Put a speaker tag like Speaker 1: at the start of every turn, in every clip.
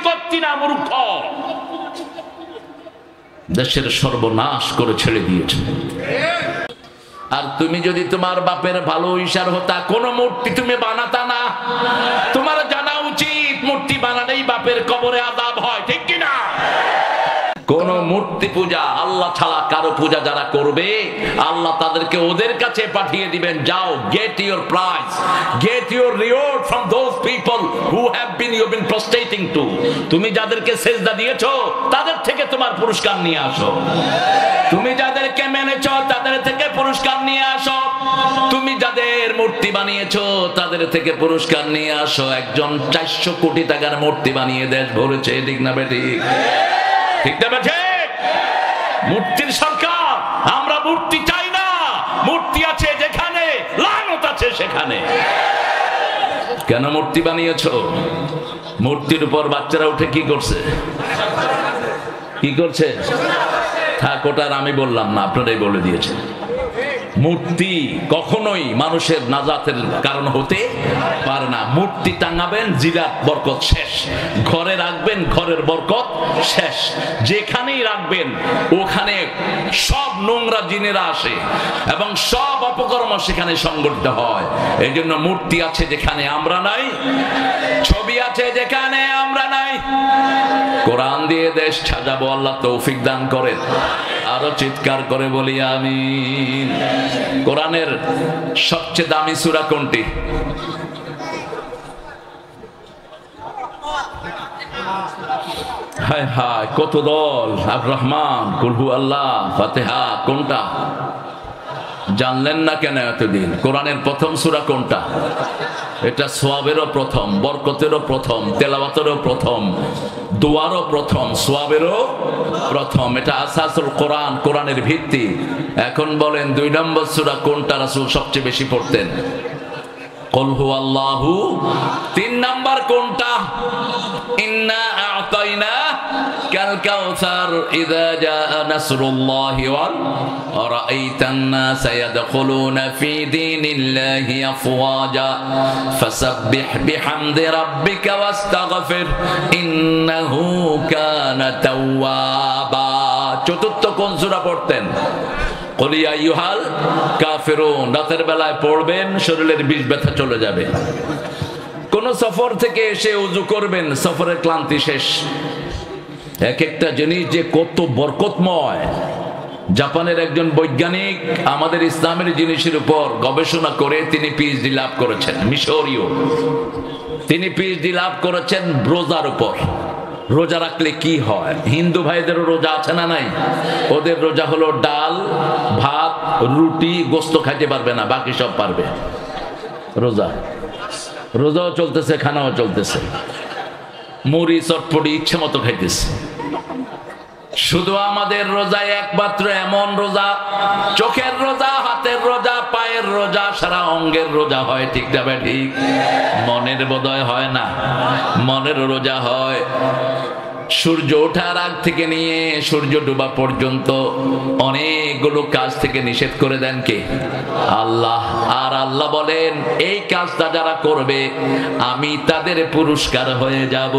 Speaker 1: করতি না মূর্খ। দেশের সর্বনাশ করে ছেড়ে দিয়েছে। আর তুমি যদি তোমার বাপের ভালো ইশার হতা, কোন মূর্তি তুমি বানাতা না। তোমার জানা উচিত মূর্তি বানালেই বাপের কবরে আযাব হয়, ঠিক কিনা? কোন মূর্তি পূজা আল্লাহ ছাড়া কারো পূজা যারা করবে, আল্লাহ তাদেরকে ওদের কাছে পাঠিয়ে দিবেন, যাও get your prize, get your reward from those people who have been you been prostrating to. তুমি যাদেরকে সেজদা দিয়েছো তাদের থেকে তোমার পুরস্কার নিয়ে আসো। তুমি যাদেরকে মেনেছো তাদের থেকে পুরস্কার নিয়ে আসো। তুমি যাদের মূর্তি বানিয়েছো তাদের থেকে পুরস্কার নিয়ে আসো। একজন 400 কোটি টাকার মূর্তি বানিয়ে দেশ ভরেছে, ঠিক না বেঠিক? ঠিক না বেঠিক? মূর্তির সরকার। আমরা মূর্তি চাই না। মূর্তি আছে যেখানে, লানত আছে সেখানে। কেন মূর্তি বানিয়েছো? মূর্তির উপর বাচ্চারা উঠে কি করছে? কি করছে? থাক, ওটার আমি বললাম না, আপনারাই বলে দিয়েছেন। মূর্তি কখনোই মানুষের নাজাতের কারণ হতে পারে না। মূর্তি টাঙাবেন, জিরাত বরকত শেষ। ঘরে রাখবেন, ঘরের বরকত শেষ। যেখানেই রাখবেন ওখানে সব নোংরা জিনেরা আসে এবং সব অপকর্ম সেখানে সংগঠিত হয়। এই জন্য মূর্তি আছে যেখানে আমরা নাই, ছবি আছে যেখানে আমরা নাই। কোরআন দিয়ে দেশ সাজাবো, আল্লাহ তৌফিক দান করেন। আরো চিৎকার করে বলি আমিন। কোরআনের সবচেয়ে দামি সূরা কোনটি? হায় হায়, কত দল! আর রহমান, কুল হু আল্লাহ, ফাতিহা। কোনটা জানলেন না কেন এতদিন? কোরআনের প্রথম সূরা কোনটা? এটা সওয়াবেরও প্রথম, বরকতেরও প্রথম, তেলাওয়াতেরও প্রথম, দোয়ারও প্রথম, সওয়াবেরও প্রথম। এটা আসাসুল কোরআন, কোরআনের ভিত্তি। এখন বলেন 2 নম্বর সূরা কোনটা রাসূল সবচেয়ে বেশি পড়তেন? কুল হু আল্লাহু। 3 নম্বর কোনটা? ইন্না আ'তাইনা কাল কাউসার ইযা জাআ নাসরুল্লাহি ওয়াল রাআইতান নাসা ইয়াদখুলুনা ফি দীনিল্লাহি আফওয়াজা ফাসাব্বিহ বিহামদি রাব্বিকা ওয়াস্তাগফির ইন্নাহু কানা তাওয়াবা। চতুর্থ কোন সূরা পড়তেন? কুল ইয়া আইয়ুহাল কাফিরুন। রাতের বেলায় পড়বেন, শরীরের বিষ ব্যথা চলে যাবে। কোন সফর থেকে এসে ওযু করবেন, সফরের ক্লান্তি শেষ। এক একটা জিনিস যে কত বরকতময়। জাপানের একজন বৈজ্ঞানিক আমাদের ইসলামের জিনিসের উপর গবেষণা করে তিনি পিএইচডি লাভ করেছেন, মিশরীয়। তিনি পিএইচডি লাভ করেছেন রোজার উপর। রোজা রাখলে কি হয়? হিন্দু ভাইদেরও রোজা আছে না নাই? ওদের রোজা হলো ডাল, ভাত, রুটি, গোস্ত খাইতে পারবে না, বাকি সব পারবে। রোজা, রোজাও চলতেছে, খানাও চলতেছে, মুড়ি চটপটি ইচ্ছে মতো খাইতেছে। শুধু আমাদের রোজা একমাত্র এমন রোজা, চোখের রোজা, হাতের রোজা, পায়ের রোজা, সারা অঙ্গের রোজা হয়, ঠিক না ঠিক? মনের বোধহয় হয় না। মনের রোজা হয়। সূর্য ওঠার আগ থেকে নিয়ে সূর্য ডোবা পর্যন্ত অনেকগুলো কাজ থেকে নিষেধ করে দেন কে? আল্লাহ। আর আল্লাহ বলেন এই কাজটা যারা করবে আমি তাদের পুরস্কার হয়ে যাব,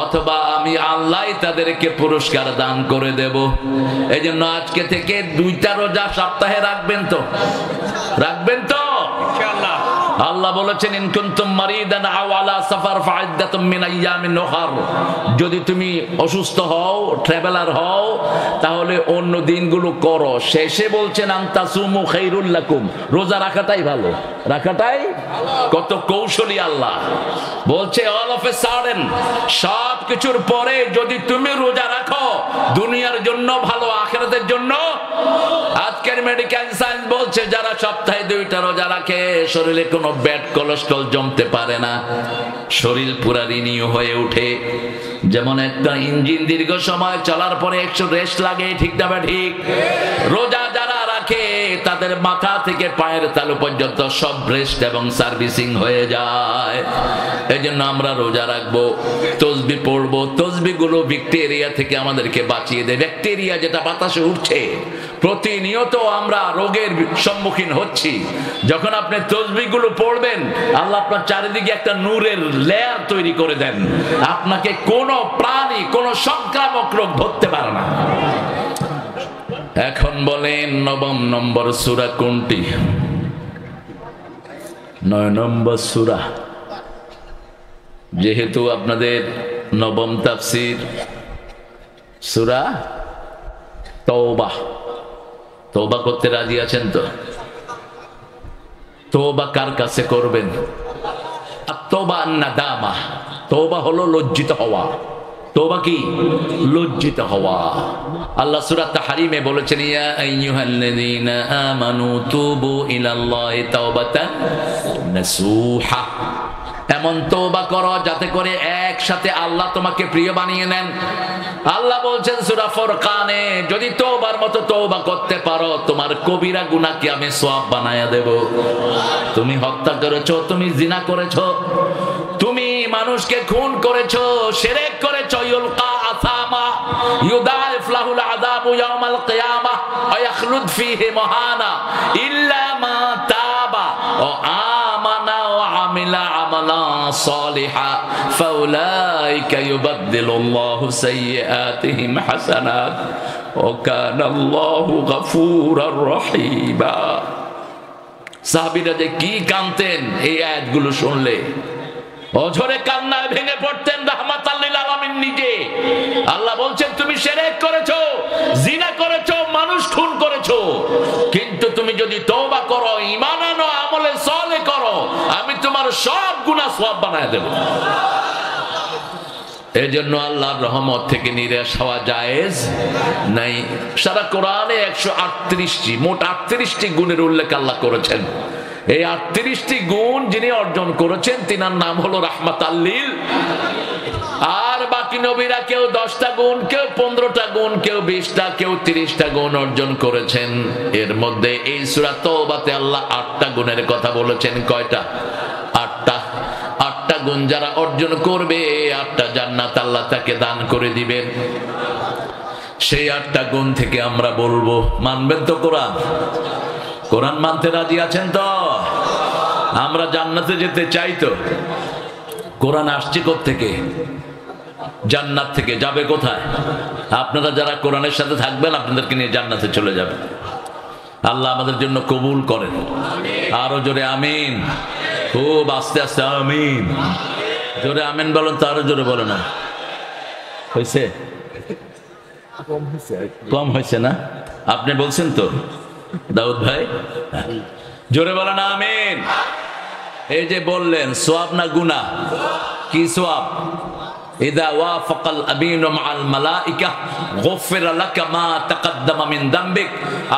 Speaker 1: অথবা আমি আল্লাহ তাদেরকে পুরস্কার দান করে দেব। এই জন্য আজকে থেকে 2টা রোজা সপ্তাহে রাখবেন তো? রাখবেন তো ইনশাআল্লাহ? আল্লাহ বলেছেন ইন কুনতুম মারিদান আও আলা সাফার ফাইদ্দাতুম মিন আইয়ামিন উখর। যদি তুমি অসুস্থ হও, ট্রাভেলার হও, তাহলে অন্য দিনগুলো করো। শেষে বলছেন আনতাসুমু খায়রুল লাকুম। রোজা রাখাটাই ভালো, রাখাটাই। কত কৌশলী আল্লাহ বলছে অল অফ এ সাডেন, সব কিছুর পরে যদি তুমি রোজা রাখো দুনিয়ার জন্য ভালো, আখিরাতের জন্য। আজকের মেডিকেল সায়েন্স বলছে যারা সপ্তাহে 2টা রোজা রাখে শরীরে কোনো ব্যাড কোলেস্ট্রল জমতে পারে না, শরীর পুরা রিনিউ হয়ে ওঠে। যেমন একটা ইঞ্জিন দীর্ঘ সময় চলার পরে একটু রেস্ট লাগে, ঠিক না ঠিক? রোজা যারা রাখে তাদের মাথা থেকে পায়ের তালু পর্যন্ত সব রেস্ট এবং সার্ভিসিং হয়ে যায়। এই জন্য আমরা রোজা রাখবো, তসবিহ পড়বো। তসবিহ গুলো ব্যাকটেরিয়া থেকে আমাদেরকে বাঁচিয়ে দেয়। ব্যাকটেরিয়া যেটা বাতাসে উঠছে প্রতিনিয়ত আমরা রোগের সম্মুখীন হচ্ছি। যখন আপনি তাসবিহগুলো পড়বেন, আল্লাহ আপনার চারিদিকে একটা নূরের লেয়ার তৈরি করে দেন, আপনাকে কোনো প্রাণী, কোনো সংক্রামক রোগ ধরতে পারে না। এখন বলেন 9 নম্বর সূরা কোনটি? 9 নম্বর সূরা। যেহেতু আপনাদের নবম তাফসীর সূরা তওবা, তওবা করতে রাজি আছেন তো? তওবা কার কাছে করবেন? আত-তওবা আন-নাদামা। তওবা হলো লজ্জিত হওয়া। তওবা কি? লজ্জিত হওয়া। আল্লাহ সূরা তাহরিমে বলেছেন, ইয়া আইয়ুহাল্লাযীনা আমানু তুবু ইলাল্লাহি তাওবাতান নাসুহা। এমন তওবা করো যাতে করে একসাথে আল্লাহ তোমাকে প্রিয় বানিয়ে নেন। আল্লাহ বলছেন সূরা ফুরকানে, যদি তওবার মতো তওবা করতে পারো, তোমার কবিরা গুনাহকে আমি সওয়াব বানায়া দেব। তুমি হত্যা করেছো, তুমি জিনা করেছো, তুমি মানুষকে খুন করেছো, শিরক করেছো, ইউলকা আসামা ইউদাইফ লাহুল আযাবু ইয়াউমাল কিয়ামাহ ওয়া ইয়াখলুদ ফীহি মুহানা ইল্লা মা তাবা ওয়া আমানা ওয়া আমিলা আমালান সালিহা ফাউলাইকা ইউবাদদিলুল্লাহু সাইয়্যাতিহিম হাসানাত ওয়া কানাল্লাহু গফুরার রহিমা। সাহাবীরা যে কি কাঁদতেন এই আয়াতগুলো শুনলে, অঝরে কান্নায় ভেঙে পড়তেন রাহমাতাল লিল আলামিন নিজে। আল্লাহ বলছেন, তুমি শিরক করেছো, জিনা করেছো, মানুষ খুন করেছো, কিন্তু তুমি যদি তওবা করো, ঈমান আনো, আমলে সালেহ করো, আমি তোমার সব গুনাহ সওয়াব বানায় দেব। এজন্য আল্লাহর রহমত থেকে নিরাশ হওয়া জায়েজ নাই। সারা কোরআনে 138টি, মোট 38টি গুণের উল্লেখ আল্লাহ করেছেন। এই 38টি গুণ যিনি অর্জন করেছেন, তিনার নাম হলো রাহমাতাল লিল। আর বাকি নবীরা কেউ 10টা গুণ, কেউ 15টা গুণ, কেউ 20টা, কেউ 30টা গুণ অর্জন করেছেন। এর মধ্যে এই সূরা তওবাতে আল্লাহ 8টা গুণের কথা বলেছেন। কয়টা? 8টা। 8টা গুণ যারা অর্জন করবে, 8টা জান্নাত আল্লাহ তাকে দান করে দিবেন। সেই 8টা গুণ থেকে আমরা বলবো, মানবেন তো কোরআন? কোরআন মানতে রাজি আছেন তো? আমরা জান্নাতে যেতে চাই তো? কোরআন আসছে কোত্থেকে? জান্নাত থেকে। যাবে কোথায়? আপনারা যারা কোরআনের সাথে থাকবেন, আপনাদেরকে নিয়ে জান্নাতে চলে যাবে। আল্লাহ আমাদের জন্য কবুল করেন। আরো জোরে আমিন। খুব আস্তে আস্তে আমিন। জোরে আমিন বলেন তো, আরো জোরে বলেন না। হয়েছে? কম হয়েছে না? আপনি বলছেন তো দাউদ ভাই? জোরে বলেন আমিন। এই যে বললেন সওয়াব না গুনাহ? কি সওয়াব? ইযা ওয়াফাকাল আমিনু মাআল মালাইকা গুফিরা লাকা মা তাকদ্দামা মিন যামবিক।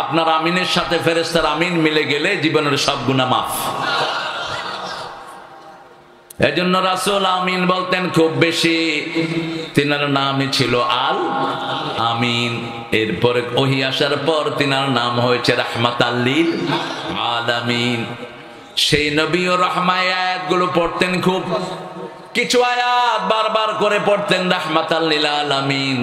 Speaker 1: আপনার আমিনের সাথে ফেরেশতার আমিন মিলে গেলে জীবনের সব গুনাহ মাফ। এজন্য রাসূল আমিন বলতেন খুব বেশি। তিনার নামই ছিল আল আমিন। এরপরে ওহী আসার পর তিনার নাম হয়েছে রাহমাতাল লিল আলামিন। সেই নবী ও রহমায় আয়াতগুলো পড়তেন খুব। কিছু আয়াত বারবার করে পড়তেন রাহমাতাল লিল আলামিন।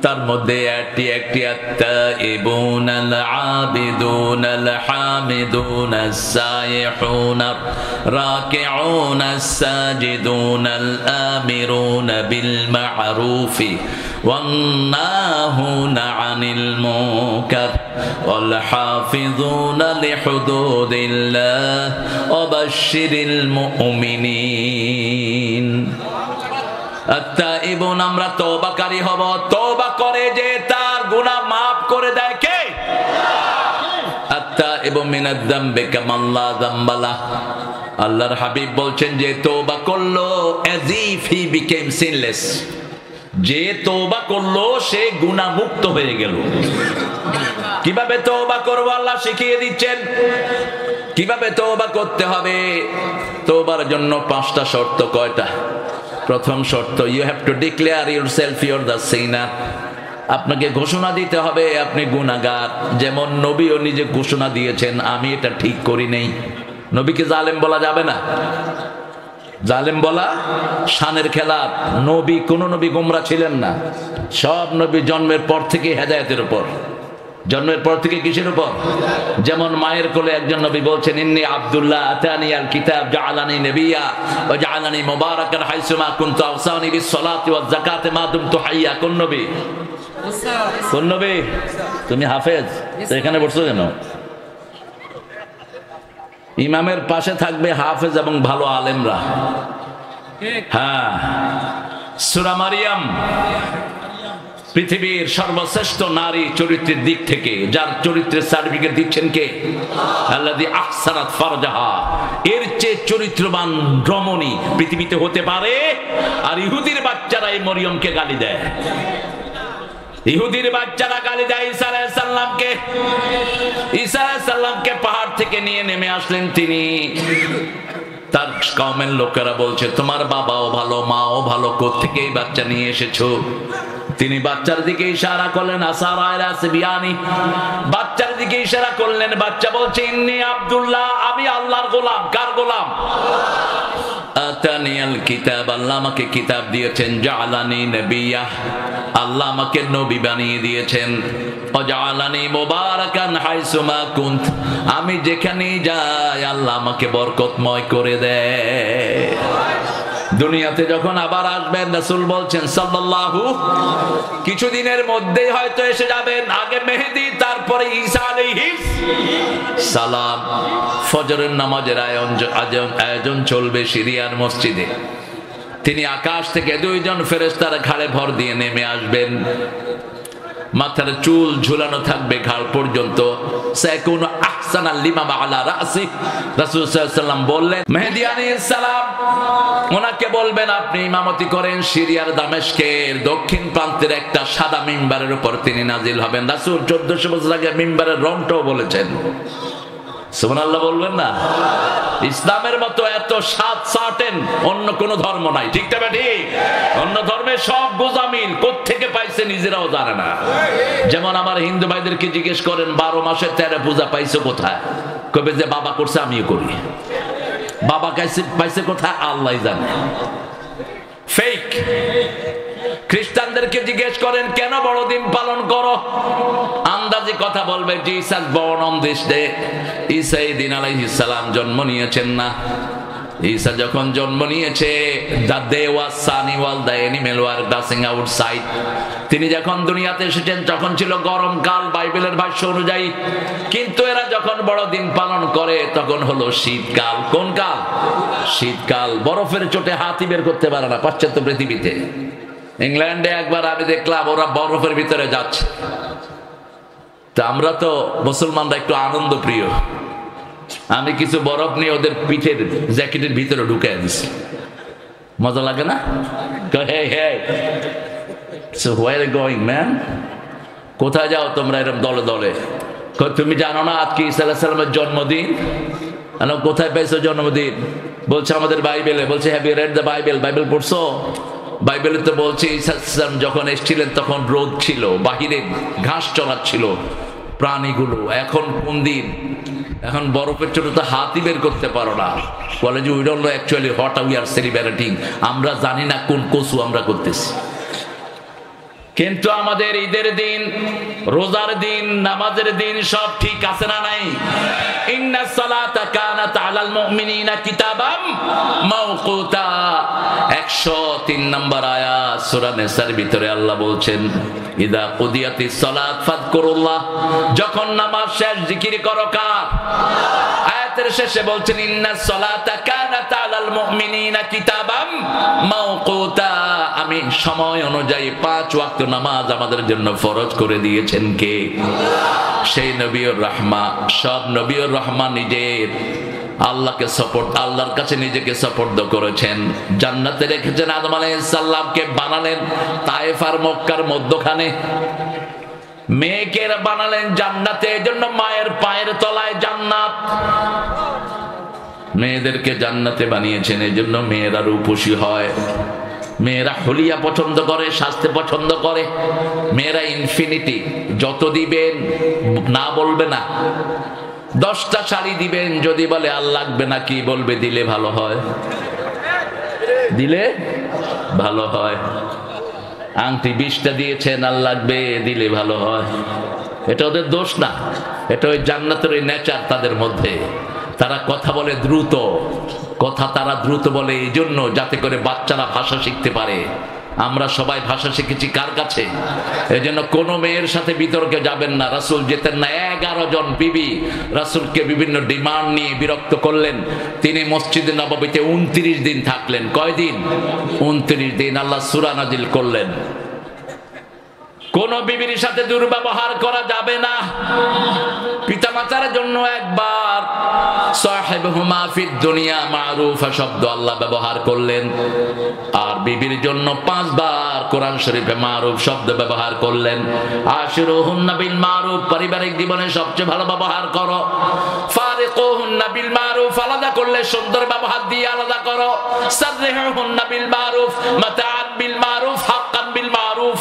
Speaker 1: তার মধ্যে একটি আত-তাইবুন আল আবিদুন আল হামিদুন আস-সাইহুন রাকিউন আস-সাজিদুন আল আমিরুন বিল মা'রুফি ওয়ান নাহুনা আনিল মুনকার ওয়াল হাফিজুনা লিহুদুদিল্লাহ ওয়া বাশশিরিল মুমিনিন। আত-তাইবুন, আমরা তওবাকারী হব। তওবা করে যে তার গুনাহ maaf করে দেয় কে? আত-তাইবু মিনাদ যামবি কামান লা যামবা লাহ। আল্লাহর হাবিব বলছেন, যে তওবা করলো as if he became sinless, যে তওবা করলো সে গুনাহ মুক্ত হয়ে গেল। কিভাবে তওবা করব আল্লাহ শিখিয়ে দিচ্ছেন। কিভাবে তওবা করতে হবে? তওবার জন্য 5টা শর্ত। কয়টা? প্রথম শর্ত, you have to declare yourself your the sinner. আপনাকে ঘোষণা দিতে হবে আপনি গুনাহগার। যেমন নবীও নিজে ঘোষণা দিয়েছেন, আমি এটা ঠিক করি নাই। নবীকে জালেম বলা যাবে না। জালেম বলা শানের খেলাফ। নবী, কোন নবী গোমরা ছিলেন না। সব নবী জন্মের পর থেকে হেদায়েতের উপর। জন্মের পর থেকে কিসের উপর? যেমন মায়ের কোলে একজন নবী বলছেন, ইন্নী আব্দুল্লাহ আতানি আল কিতাব জাআলানি নবিয়্যা ওয়া জাআলানি মুবারাকান হাইসুমা কুনতু আওসানি বিস সালাতি ওয়াজ যাকাতি মা দুমতু হাইয়া। কোন নবী? কোন নবী? তুমি হাফেজ, তো এখানে বসছো কেন? ইমামের পাশে থাকবে হাফেজ এবং ভালো আলেমরা। হ্যাঁ, সূরা মারিয়াম পৃথিবীর সর্বশ্রেষ্ঠ নারী চরিত্রের দিক থেকে, যার চরিত্রের সার্টিফিকেট দিচ্ছেন কে? আল্লাযী আহসানাত ফারজাহা। এর চেয়ে চরিত্রবান রমণী পৃথিবীতে হতে পারে? আর ইহুদির বাচ্চারা এই মরিয়মকে গালি দেয়। ইহুদির বাচ্চারা গালি দেয় ঈসা আলাইহিস সালামকে। ঈসা আলাইহিস সালামকে পাহাড় থেকে নিয়ে নেমে আসলেন তিনি। তার কওমের লোকেরা বলছে, তোমার বাবাও ভালো, মাও ভালো, কোত্থেকে এই বাচ্চা নিয়ে এসেছো? তিনি বাচ্চার দিকে ইশারা করলেন, আসারা ইলা সিবিয়ানি। বাচ্চার দিকে ইশারা করলেন। বাচ্চা বলছে, ইন্নী আব্দুল্লাহ, আমি আল্লাহর গোলাম। কার গোলাম? আতানিয়াল কিতাব, আল্লাহ আমাকে কিতাব দিয়েছেন। জাআলানি নবিয়্যা, আল্লাহ আমাকে নবী বানিয়ে দিয়েছেন। ওয়াজআলানি মুবারাকান হাইসুমা কুন্ত, আমি যেখানেই যাই আল্লাহ আমাকে বরকতময় করে দেয়। দুনিয়াতে যখন আবার আসবেন, রাসূল বলছেন সাল্লাল্লাহু, কিছুদিনের মধ্যেই হয়তো এসে যাবেন। আগে মেহেদী, তারপরে ঈসা আলাইহিস সালাম। ফজরের নামাজের আয়োজন চলবে সিরিয়ার মসজিদে। তিনি আকাশ থেকে দুইজন ফেরেশতার ঘাড়ে ভর দিয়ে নেমে আসবেন। মাথার চুল ঝুলানো থাকবে ঘাড় পর্যন্ত। সাইকুন আহসানা লিমামা আলা রাসি। রাসূল সাল্লাল্লাহু আলাইহি ওয়াসাল্লাম বললেন, মেহেদী আলাইহিস সালাম ওনাকে বলবেন আপনি ইমামতি করেন সিরিয়ার দামেস্কের দক্ষিণ প্রান্তের একটা সাদা মিম্বারের উপর তিনি নাজিল হবেন। রাসূল 1400 বছর আগে মিম্বারের রংটাও বলেছেন। সুবহানাল্লাহ বলবেন না? ইসলামের মতো এত সার্টেন অন্য কোন ধর্ম নাই। ঠিক না ঠিক? অন্য ধর্মের সব গোজামিল কোত্থেকে পাইছে নিজেরাও জানে না। যেমন আমার হিন্দু ভাইদেরকে জিজ্ঞেস করেন 12 মাসে 13 পূজা পাইছো কোথায়? কবে যে বাবা করছে আমিও করি। বাবা পাইছে কোথায়? আল্লাহই জানে। ফেক। খ্রিস্টানদেরকে জিজ্ঞেস করেন কেন বড়দিন পালন করো? আন্দাজি কথা বলবে, Jesus born on this day। ঈসা ঈদিন আলাইহিস সালাম জন্ম নিয়েছেন না। ঈসা যখন জন্ম নিয়েছে, the day was sunny while the animals were dancing outside। তিনি যখন দুনিয়াতে এসেছেন তখন ছিল গরমকাল বাইবেলের ভাষ্য অনুযায়ী। কিন্তু এরা যখন বড়দিন পালন করে তখন হলো শীতকাল। কোন কাল? শীতকাল। বরফের চোটে হাতি বের করতে পারে না পাশ্চাত্য পৃথিবীতে। ইংল্যান্ডে একবার আমি দেখলাম ওরা বরফের ভিতরে যাচ্ছে। তা আমরা তো মুসলমানরা একটু আনন্দ প্রিয়। আমি কিছু বরফ নিয়ে ওদের পিঠের জ্যাকেটের ভিতরে ঢুকাই দিছি। মজা লাগে না? Hey, hey. So where are you going, man? কোথায় যাও তোমরা এরকম দলে দলে? তুমি জানো না আজকে ঈসা আলাইহিস সালামের জন্মদিন? কোথায় পেয়েছো জন্মদিন? বলছে আমাদের বাইবেলে। বলছে have you read the Bible? Bible পড়ছো? বাইবেলে তো বলছে ঈসা আলাইহিস সালাম যখন এসেছিলেন তখন রোদ ছিল, বাহিরে ঘাস চড়াচ্ছিল প্রাণীগুলো। এখন কোন দিন? এখন বরফের ছোট তো হাতই বের করতে পারো না। বলে যে we don't know actually what we are celebrating. আমরা জানি না কোন কসু আমরা করতেছি। কিন্তু আমাদের ঈদের দিন, রোজার দিন, নামাজের দিন সব ঠিক আছে না নাই? ইন্নাস সালাতা কানাত আলাল মুমিনিনা কিতাবাম মাওকুতা। 103 নম্বর আয়াত সূরা নিসার ভিতরে আল্লাহ বলছেন, ইদা কুদিয়াতিস সালাত ফাযকুরুল্লাহ। যখন নামাজ শেষ জিকির করো কার? আয়াতের শেষে বলছেন ইন্নাস সালাতা কানাত আলাল মুমিনিনা কিতাবাম মাওকুতা। আমি সময় অনুযায়ী 5 ওয়াক্ত নামাজ আমাদের জন্য ফরজ করে দিয়েছেন কে? সেই নবীর রাহমা। সব নবীর রহমা নিজের আল্লাহকে সাপোর্ট, আল্লাহর কাছে নিজেকে সাপোর্ট করেছেন। জান্নাতে রেখেছেন। আদম আলাইহিস সালামকে বানালেন তায়েফ আর মক্কার মধ্যখানে। মেয়েকে বানালেন জান্নাতে, এজন্য মায়ের পায়ের তলায় জান্নাত। মেয়েদেরকে জান্নাতে বানিয়েছেন, এজন্য মেয়েরা রূপসী হয়। মেয়েরা হলিয়া পছন্দ করে, স্বাস্থ্য পছন্দ করে। মেয়েরা ইনফিনিটি, যত দিবেন না বলবে না। 10টা শাড়ি দিবেন, যদি বলে আর লাগবে না, কি বলবে? দিলে ভালো হয়, দিলে ভালো হয়। আংটি 20টা দিয়েছেন, আর লাগবে, দিলে ভালো হয়। এটা ওদের দোষ না, এটা ওই জান্নাতের ওই নেচার তাদের মধ্যে। তারা কথা বলে দ্রুত, কথা তারা দ্রুত বলে এই জন্য যাতে করে বাচ্চারা ভাষা শিখতে পারে। আমরা সবাই ভাষা শিখেছি কার কাছে? এই জন্য কোনো মেয়ের সাথে বিতর্কে যাবেন না। রাসূল যেতেন না। 11 জন বিবি রাসূলকে বিভিন্ন ডিমান্ড নিয়ে বিরক্ত করলেন। তিনি মসজিদে নববীতে 29 দিন থাকলেন। কয়দিন? 29 দিন। আল্লাহ সূরা নাজিল করলেন, কোন বিবির সাথে দুর্ব্যবহার করা যাবে না। পিতামাতার জন্য একবার সাহিবহুমা ফিদ দুনিয়া মারুফা শব্দ আল্লাহ ব্যবহার করলেন, আর বিবির জন্য 5 বার কোরআন শরীফে মারুফ শব্দ ব্যবহার করলেন। আশিরুহুন্না বিল মারুফ, পারিবারিক জীবনে সবচেয়ে ভালো ব্যবহার করো। ফারিকুহুন্না বিল মারুফ, আলাদা করলে সুন্দর ব্যবহার দিয়ে আলাদা করো। সাররিহুন্না বিল মারুফ, মাতাআন বিল মারুফ, হাক্কান বিল মারুফ।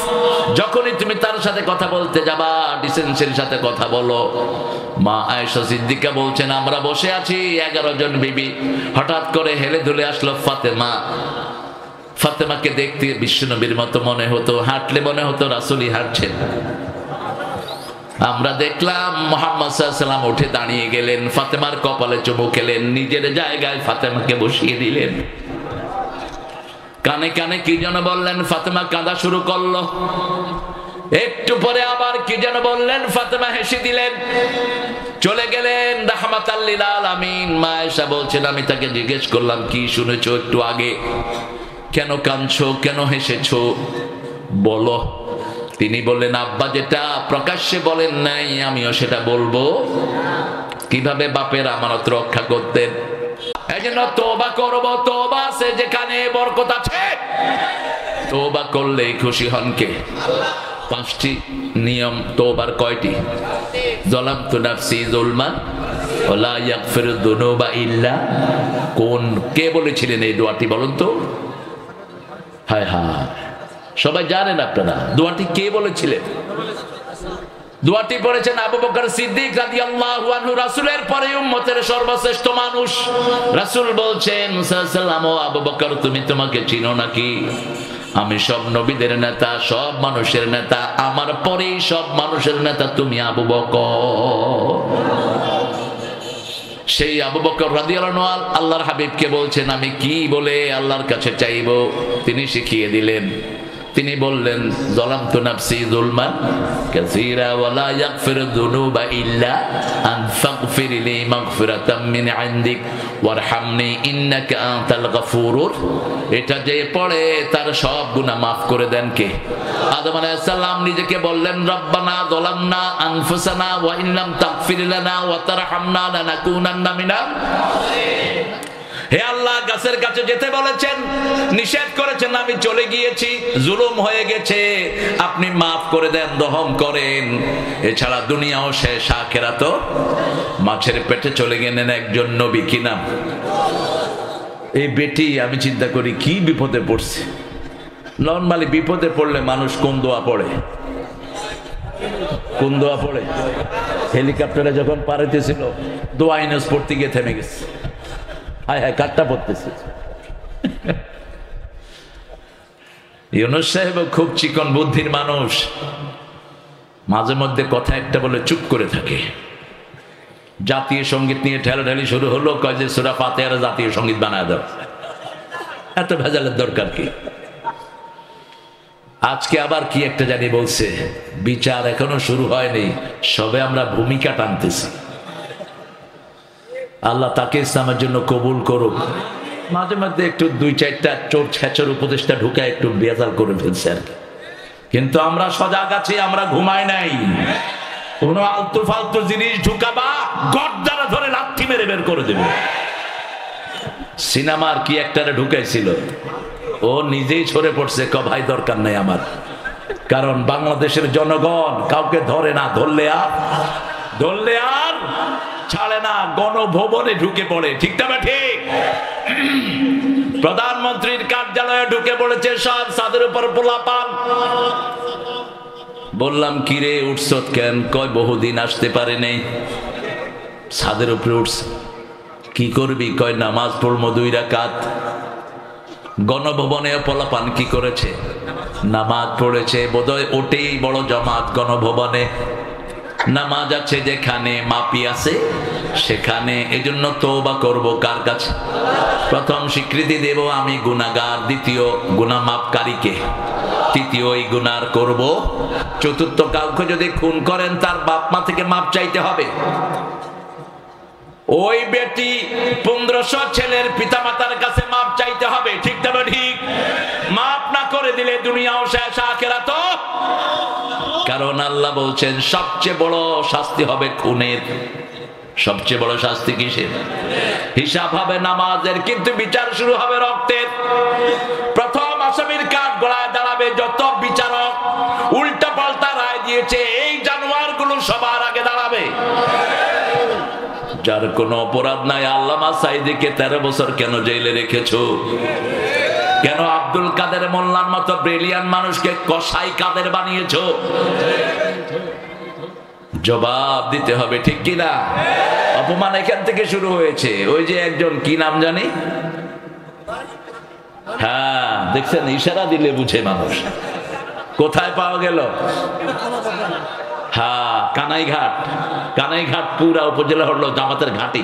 Speaker 1: যখনই তুমি তার সাথে কথা বলতে যাবা ডিসেন্সির সাথে কথা বলো। মা আয়েশা সিদ্দিকা বলছেন, আমরা বসে আছি 11 জন বিবি, হঠাৎ করে হেলে দুলে আসলো ফাতেমা। ফাতেমাকে দেখতে বিশ্বনবীর মতো মনে হতো, হাঁটলে মনে হতো রাসূলই হাঁটছেন। আমরা দেখলাম মুহাম্মদ সাল্লাল্লাহু আলাইহি ওয়াসাল্লাম উঠে দাঁড়িয়ে গেলেন, ফাতেমার কপালে চুমু খেলেন, নিজের জায়গায় ফাতেমাকে বসিয়ে দিলেন। কানে কানে কি যেন বললেন, ফাতেমা কাঁদা শুরু করলো। একটু পরে আবার কি যেন বললেন, ফাতেমা হেসে দিলেন, চলে গেলেন। রাহমাতাল লিল আলামিন। মা আয়েশা বলছেন, আমি তাকে জিজ্ঞেস করলাম, কি শুনেছো একটু আগে? কেন কাঁদছো, কেন হেসেছো, বলো। তিনি বললেন, আব্বা যেটা প্রকাশ্যে বলেন নাই আমিও সেটা বলবো। কিভাবে বাপের আমানত রক্ষা করতেন। এজন্য তওবা করব, তওবা আছে যেখানে বরকত আছে। তওবা করলে খুশি হন কে? 5টি নিয়ম তওবার। কয়টি? যালামতু নাফসি যুলমান ওয়ালা ইয়াগফিরু যুনুবা ইল্লা। কোন কে বলেছিলেন এই দোয়াটি বলুন তো? হায় হায়, সবাই জানেন আপনারা দোয়াটি কে বলেছিলেন? দোয়াটি পড়েছেন আবু বকর সিদ্দিক রাদিয়াল্লাহু আনহু, রাসূলের পরে উম্মতের সর্বশ্রেষ্ঠ মানুষ। রাসূল বলছেন সাল্লাল্লাহু আলাইহি, আবু বকর তুমি তোমাকে চিনো নাকি? আমি সব নবীদের নেতা, সব মানুষের নেতা, আমার পরেই সব মানুষের নেতা তুমি আবু বকর। সেই আবু বকর রাদিয়াল্লাহু আনহু আল্লাহর হাবিবকে বলছেন, আমি কি বলে আল্লাহর কাছে চাইবো? তিনি শিখিয়ে দিলেন। তিনি বললেন, যালামতু নাফসি যুলমান কাসীরা ওয়ালা ইয়াগফিরু যুনুবা ইল্লা আন ফাগফিরলি মাগফিরাতাম মিন ইনদিক ওয়ারহামনি ইন্নাকা আনতাল গফুরুর। এটা যে পড়ে তার সব গুনাহ মাফ করে দেন কে? আদম আলাইহিস সালাম নিজেকে বললেন, রব্বানা যালামনা আনফুসানা ওয়া ইন লাম তাগফির লানা ওয়া তারহামনা লানাকুনান্না মিনাল খাসিরিন। হে আল্লাহ, গাছের কাছে যেতে বলেছেন, নিষেধ করেছেন, আমি চলে গিয়েছি, জুলুম হয়ে গেছে, আপনি মাফ করে দেন, রহম করেন। এছাড়া দুনিয়াও শেষ, আখিরাতও। মাছের পেটে চলে গেলেন একজন নবী, কি নাম? এই বেটি আমি চিন্তা করি কি বিপদে পড়ছে। নরমালি বিপদে পড়লে মানুষ কোন দোয়া পড়ে? কোন দোয়া পড়ে? হেলিকপ্টারে যখন পাড়াইতেছিল দোয়া ইউনুস পড়তে গিয়ে থেমে গেছে। হায় হায়, কাটটা পড়তেছে। ইউনুস সাহেব খুব চিকন বুদ্ধির মানুষ, মাঝে মধ্যে কথা একটা বলে চুপ করে থাকে। জাতীয় সঙ্গীত নিয়ে ঠেলাঠেলি শুরু হলো, কয় যে সূরা ফাতিহার জাতীয় সঙ্গীত বানায় দাও। এত ভেজালের দরকার কি? আজকে আবার কি একটা জানি বলছে, বিচার এখনো শুরু হয়নি, সবে আমরা ভূমিকা টানতেছি। আল্লাহ তাকে ইসলামের জন্য কবুল করুক। মাঝে মধ্যে একটু 2-4টা চোর ছেচর উপদেশটা ঢুকায় একটু বেজাল করে ফেলছে আর কি। কিন্তু আমরা সজাগ আছি, আমরা ঘুমাই নাই। কোন আলতু ফালতু জিনিস ঢুকাবা, গর্দানে ধরে লাথি মেরে বের করে দেবে। সিনেমার কি একটারে ঢুকাইছিল, ও নিজেই সরে পড়ছে, ভাই দরকার নাই আমার। কারণ বাংলাদেশের জনগণ কাউকে ধরে না, ধরলে আর ছাড়ে না, গণভবনে ঢুকে পড়ে। ঠিক না ঠিক? প্রধানমন্ত্রীর কার্যালয়ে ঢুকে পড়েছে সব, ছাদের উপর পোলাপান। বললাম, কিরে উঠছত কেন? কয় বহুদিন আসতে পারে নেই। ছাদের উপরে উঠছে, কি করবি? কয় নামাজ পড়বো 2 রাকাত। গণভবনে পোলাপান কি করেছে? নামাজ পড়েছে। বোধহয় ওটেই বড় জামাত গণভবনে। নামাজ আছে যেখানে, মাপি আছে সেখানে। এজন্য তওবা করব কার কাছে? প্রথম স্বীকৃতি দেব আমি গুনাহগার, দ্বিতীয় গুনাহ মাপকারীকে, তৃতীয় এই গুনার করব, চতুর্থ কাউকে যদি খুন করেন তার বাপ মা থেকে মাপ চাইতে হবে। ওই বেটি 1500 ছেলের পিতামাতার কাছে মাপ চাইতে হবে, ঠিক না ঠিক? মাপ না করে দিলে দুনিয়াও শেষ, আখিরাতও। কারণ আল্লাহ বলছেন সবচেয়ে বড় শাস্তি হবে খুনের। সবচেয়ে বড় শাস্তি কিসের? হিসাব হবে নামাজের, কিন্তু বিচার শুরু হবে রক্তের। প্রথম আসামির কাঠ গড়ায় দাঁড়াবে যত বিচারক উল্টা পাল্টা রায় দিয়েছে, এই জানোয়ারগুলো সবার আগে দাঁড়াবে। যার কোনো অপরাধ নাই, আল্লামা সাঈদীকে 13 বছর কেন জেলে রেখেছো? কেন আব্দুল কাদের মোল্লার মতো ব্রিলিয়ান্ট মানুষকে কসাই কাদের বানিয়েছো? জবাব দিতে হবে, ঠিক কিনা? অপমান এখান থেকে শুরু হয়েছে। ওই যে একজন, কি নাম জানি, হ্যাঁ দেখছেন, ইশারা দিলে বুঝে মানুষ। কোথায় পাওয়া গেল? হ্যাঁ, কানাইঘাট। কানাইঘাট পুরা উপজেলা হলো জামাতের ঘাঁটি।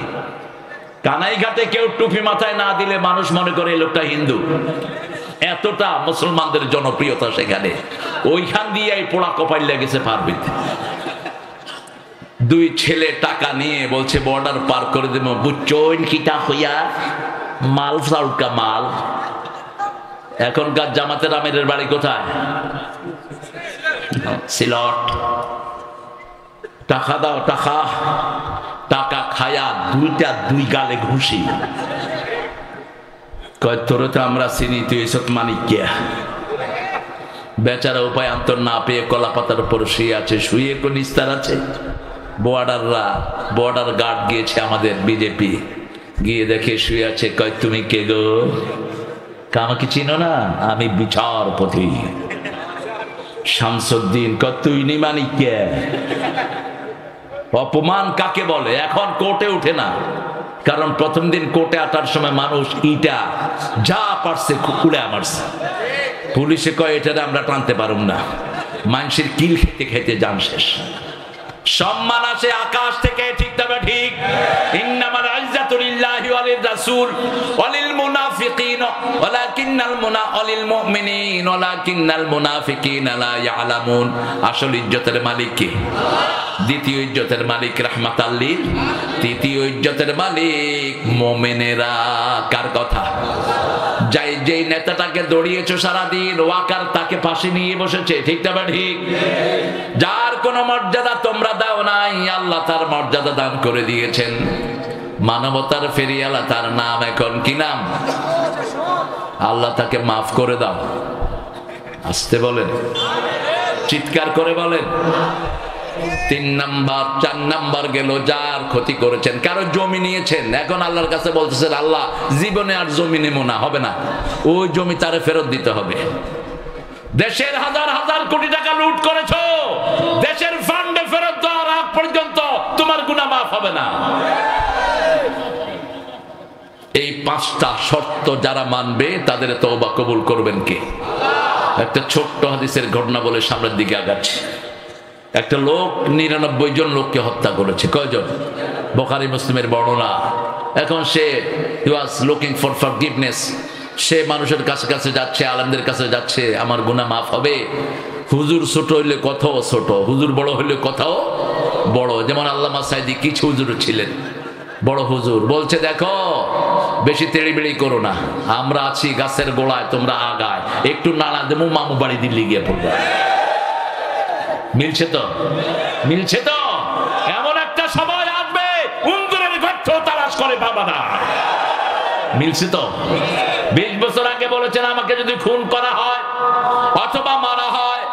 Speaker 1: কানাইঘাটে কেউ টুপি মাথায় না দিলে মানুষ মনে করে এই লোকটা হিন্দু। এতটা মুসলমানদের জনপ্রিয়তা সেখানে। ওইখান দিয়ে এই পোড়া কপাইল লেগেছে পারবিতে। 2 ছেলে টাকা নিয়ে বলছে বর্ডার পার করে দেব, বুঝছেন কিটা হইয়া মাল সাউকা মাল। এখনকার জামাতের আমিরের বাড়ি কোথায়? সিলট। টাকা দাও, টাকা। টাকা খায়া 2 গালে ঘুষি। কয় তোরে তো আমরা চিনি, তুই এসব মানিক কে? বেচারা উপায় অন্তর না পেয়ে কলা পাতার উপর শুয়ে আছে, শুয়ে কোন নিস্তার আছে। বর্ডার গার্ড গিয়েছে আমাদের বিজেপি, গিয়ে দেখে শুয়ে আছে। কয় তুমি কে গো? আমাকে চিনো না? আমি বিচারপতি শামসুদ্দিন। কয় তুই নি মানিক কে? অপমান কাকে বলে? এখন কোর্টে উঠে না, কারণ প্রথম দিন কোর্টে আসার সময় মানুষ ইটা যা পারছে কুকুরে মারছে। পুলিশে কয় এটারে আমরা টানতে পারুম না, মানুষের কিল খেতে খেতে জান শেষ। সম্মান আসে আকাশ থেকে, ঠিক তবে ঠিক। ইন্নামাল ইজ্জাতু লিল্লাহি ওয়া লির-রাসূল ওয়া লিল মুনাফিকিন ওয়ালিল মুমিনিন ওয়ালাকিন্নাল মুনাফিকিনা লা ইয়ালামুন। আসল ইজ্জতের মালিক কে? দ্বিতীয় ইজ্জতের মালিক রাহমাতাল লিল, তৃতীয় ইজ্জতের মালিক মুমিনেরা। কার কথা? যেই নেতাটাকে দৌড়িয়েছো সারাদিন, ওয়াকার তাকে পাশে নিয়ে বসেছে, ঠিক তবে ঠিক। যার কোনো মর্যাদা তোমরা দাও নাই, আল্লাহ তার মর্যাদা দান করে দিয়েছেন। মানবতার ফেরিয়ালা তার নাম, এখন কি নাম? আল্লাহ তাকে মাফ করে দাও। আসতে বলেন, চিৎকার করে বলেন। 3 নাম্বার 4 নাম্বার গেল, যার ক্ষতি করেছেন, কারো জমি নিয়েছেন, এখন আল্লাহর কাছে বলতেছেন আল্লাহ জীবনে আর জমি নেব না, হবে না, ওই জমি তারে ফেরত দিতে হবে। দেশের হাজার হাজার কোটি টাকা লুট করেছো, দেশের ফান্ডে ফেরত দেওয়ার আগ পর্যন্ত তোমার গুনাহ মাফ হবে না। এই 5টা শর্ত যারা মানবে তাদের তওবা কবুল করবেন কে? একটা ছোট্ট হাদিসের ঘটনা বলে সামনের দিকে আগাচ্ছি। একটা লোক 99 জন লোককে হত্যা করেছে। কয়জন? বুখারী মুসলিমের বর্ণনা। এখন সে ওয়াজ লুকিং ফর ফরগিভনেস। সে মানুষের কাছে কাছে যাচ্ছে, আলেমদের কাছে যাচ্ছে, আমার গুনাহ মাফ হবে। হুজুর ছোট হইলে কথাও ছোট, হুজুর বড় হইলে কথাও বড়। যেমন আল্লামা সাঈদী কিছু হুজুর ছিলেন বড় হুজুর, বলছে দেখো বেশি তেড়িবেড়ি করো না, আমরা আছি গাছের গোড়ায়, তোমরা আগায়, একটু নাড়া দেবো মামু বাড়ি দিল্লি গিয়ে পড়বে। মিলছে তো? মিলছে তো? এমন একটা সময় আসবে উন্দরের গর্ত তালাশ করে পাবা না। মিলছে তো? 20 বছর আগে বলেছেন আমাকে যদি খুন করা হয় অথবা মারা হয়,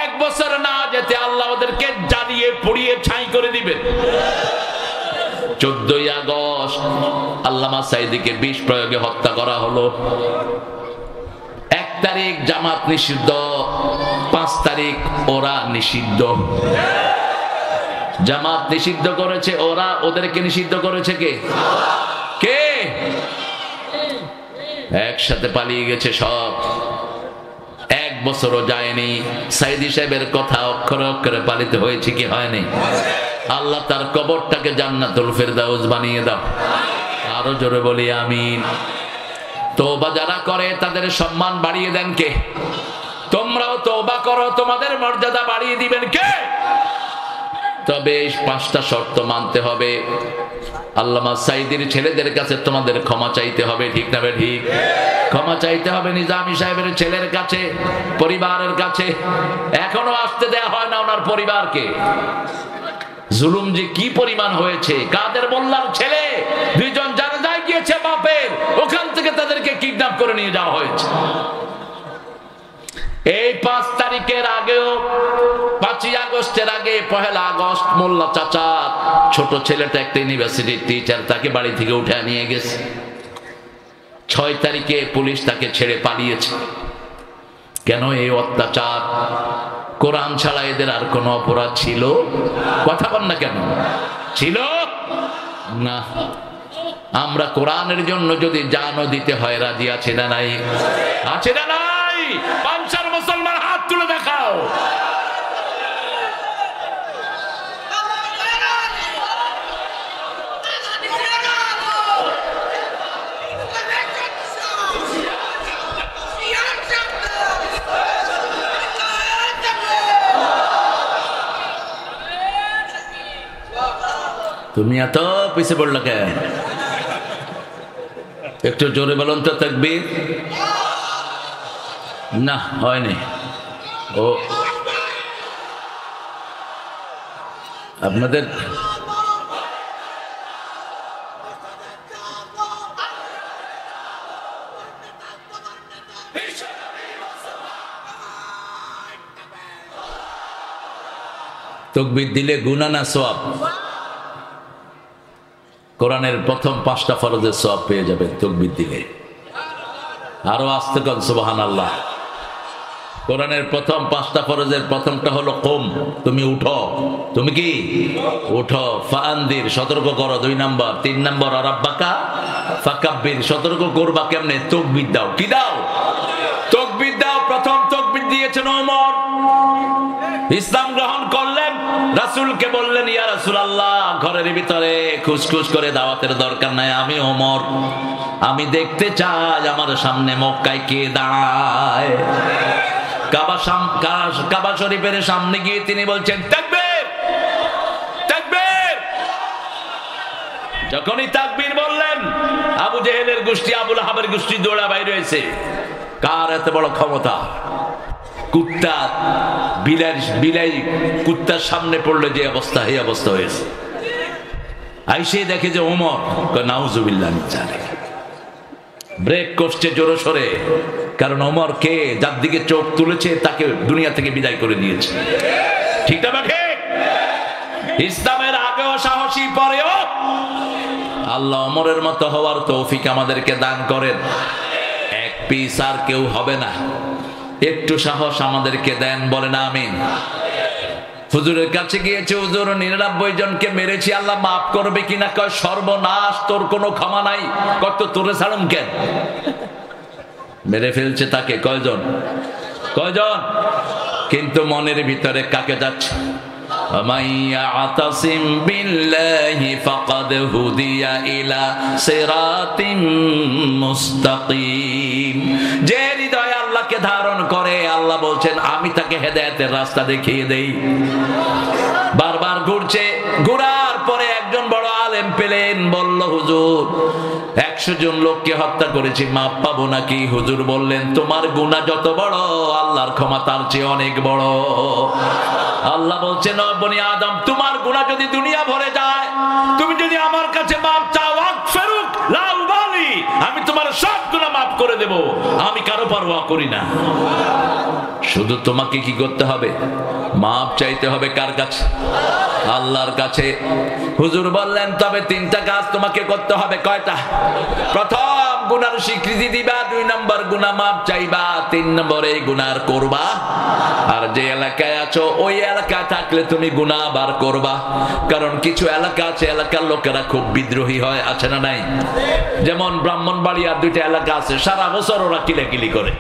Speaker 1: 1 বছর না যেতে আল্লাহ ওদেরকে জ্বালিয়ে পুড়িয়ে ছাই করে দিবেন। 14ই আগস্ট আল্লামা সাঈদীকে বিষ প্রয়োগে হত্যা করা হলো। 1 তারিখ জামাত নিষিদ্ধ, 5 তারিখ ওরা নিষিদ্ধ। জামাত নিষিদ্ধ করেছে ওরা, ওদেরকে নিষিদ্ধ করেছে কে? কে? একসাথে পালিয়ে গেছে সব। 1 বছরও যায়নি, সাইদি সাহেবের কথা অক্ষরে অক্ষরে পালিত হয়েছে কি হয়নি? আল্লাহ তার কবরটাকে জান্নাতুল ফেরদাউস বানিয়ে দাও। আরো জোরে বলি আমিন। তওবা যারা করে তাদের সম্মান বাড়িয়ে দেন কে? তোমরাও তওবা করো, তোমাদের মর্যাদা বাড়িয়ে দিবেন কে? তবে এই 5টা শর্ত মানতে হবে। আল্লামা সাইদির ছেলেদের কাছে তোমাদের ক্ষমা চাইতে হবে, ঠিক না ঠিক? ক্ষমা চাইতে হবে নিজামী সাহেবের ছেলের কাছে, পরিবারের কাছে। এখনো আসতে দেয়া হয় না ওনার পরিবারকে। জুলুম যে কি পরিমাণ হয়েছে। কাদের মোল্লার ছেলে 2 জন জানাজায় গিয়েছে বাপের, ওখান থেকে তাদেরকে কিডন্যাপ করে নিয়ে যাওয়া হয়েছে। এই 5 তারিখের আগেও, 5ই আগস্টের আগে 1 আগস্ট মোল্লা চাচা ছোট ছেলেটা একটা ইউনিভার্সিটির টিচার, তাকে বাড়ি থেকে উঠে নিয়ে গেছে। 6 তারিখে পুলিশ তাকে ছেড়ে পালিয়েছে। কেন এই অত্যাচার? কোরআন ছাড়া এদের আর কোন অপরাধ ছিল? কথা বল না কেন? ছিল না। আমরা কোরআনের জন্য যদি জানও দিতে হয় রাজি আছে না নাই? আছে না নাই? 5 মুসলমান হাত তুলে দেখাও। তুমি এত পিছে পড়লো কেন? একটু জোরে বলুন তো তাকবীর। না হয়নি। ও আপনাদের তাকবীর দিলে গুনাহ না সওয়াব? কোরআনের প্রথম 5টা ফরজের সওয়াব পেয়ে যাবে তাকবীর দিলে। আরো আস্তে কর সুবহানাল্লাহ। কোরআনের প্রথম 5টা ফরজের প্রথমটা হলো কুম, তুমি উঠো। তুমি কি উঠো। ফাআনদির, সতর্ক করো 2 নাম্বার। 3 নাম্বার রাব্বাকা ফাকাব্বির, সতর্ক করবা কেমনে? তাকবীর দাও। কি দাও? তাকবীর দাও। প্রথম তাকবীর দিয়েছেন ওমর। ইসলাম গ্রহণ করলেন, রাসূলকে বললেন ইয়া রাসূলুল্লাহ, ঘরের ভিতরে খুশখুশ করে দাওয়াতের দরকার নাই, আমি ওমর, আমি দেখতে চাই আমার সামনে মক্কায় কে দাঁড়ায়। কাবা শরীফের সামনে গিয়ে তিনি বলছেন তাকবীর, তাকবীর। যখনই তাকবীর বললেন, আবু জেহেলের গোষ্ঠী, আবু লাহাবের গোষ্ঠী দৌড়া বাইরে হয়েছে। কার এত বড় ক্ষমতা? কুত্তা, বিলাই কুত্তার সামনে পড়লে যে অবস্থা, এই অবস্থা হয়েছে। আইসে দেখে যে ওমর, নাউজুবিল্লাহ, ব্রেক করছে জোরে সরে। কারণ ওমর কে? যার দিকে চোখ তুলেছে তাকে দুনিয়া থেকে বিদায় করে দিয়েছে। ঠিক না ঠিক? ইসলামের আগেও সাহসী, পরেও। আল্লাহ ওমরের মতো হওয়ার তৌফিক আমাদেরকে দান করেন। এক পিস আর কেউ হবে না। একটু সাহস আমাদেরকে দেন, বলেন আমিন। হুজুরের কাছে গিয়েছে, হুজুর 99 জনকে মেরেছি, আল্লাহ মাফ করবে কিনা? কয় সর্বনাশ, তোর কোনো ক্ষমা নাই। কত তোরে ছাড়ুন কেন? মেরে ফেলছে তাকে। কয়জন? কয়জন? কিন্তু মনের ভিতরে কাকে যাচ্ছে? মাইয়াতাসিম বিল্লাহি ফাকাদ হুদিয়া ইলা সিরাতিম মুস্তাকিম। যে হৃদয়ে আল্লাহকে ধারণ করে, আল্লাহ বলছেন আমি তাকে হেদায়েতের রাস্তা দেখিয়ে দেই। বারবার ঘুরছে, ঘোরার পরে একজন বড় আলেম পেলেন, বলল হুজুর 100 জন লোককে হত্যা করেছি, মাপ পাবো নাকি? হুজুর বললেন তোমার গুনাহ যত বড়, আল্লাহর ক্ষমা তার চেয়ে অনেক বড়। আল্লাহ বলছেন ও বনি আদম, তোমার গুনাহ যদি দুনিয়া ভরে যায়, তুমি যদি আমার কাছে মাপ চাও, আকফিরুক লা উবালি, আমি তোমার সব গুনাহ মাফ করে দেব, আমি কারো পরোয়া করি না। শুধু তোমাকে কি করতে হবে? মাপ চাইতে হবে। কার কাছে? আল্লাহর কাছে। হুজুর বললেন তবে 3টা কাজ তোমাকে করতে হবে। কয়টা? প্রথম, গুনার স্বীকৃতি দিবা। 2 নম্বর, গুনাহ মাপ চাইবা। 3 নম্বরে গুনাহ করবা। আর যে এলাকায় আছো, ওই এলাকায় থাকলে তুমি গুনাহ আবার করবা। কারণ কিছু এলাকা আছে, এলাকার লোকেরা খুব বিদ্রোহী হয়, আছে না নাই? যেমন ব্রাহ্মণবাড়িয়ার 2টা এলাকা আছে, সারা বছর ওরা কিলাকিলি করে।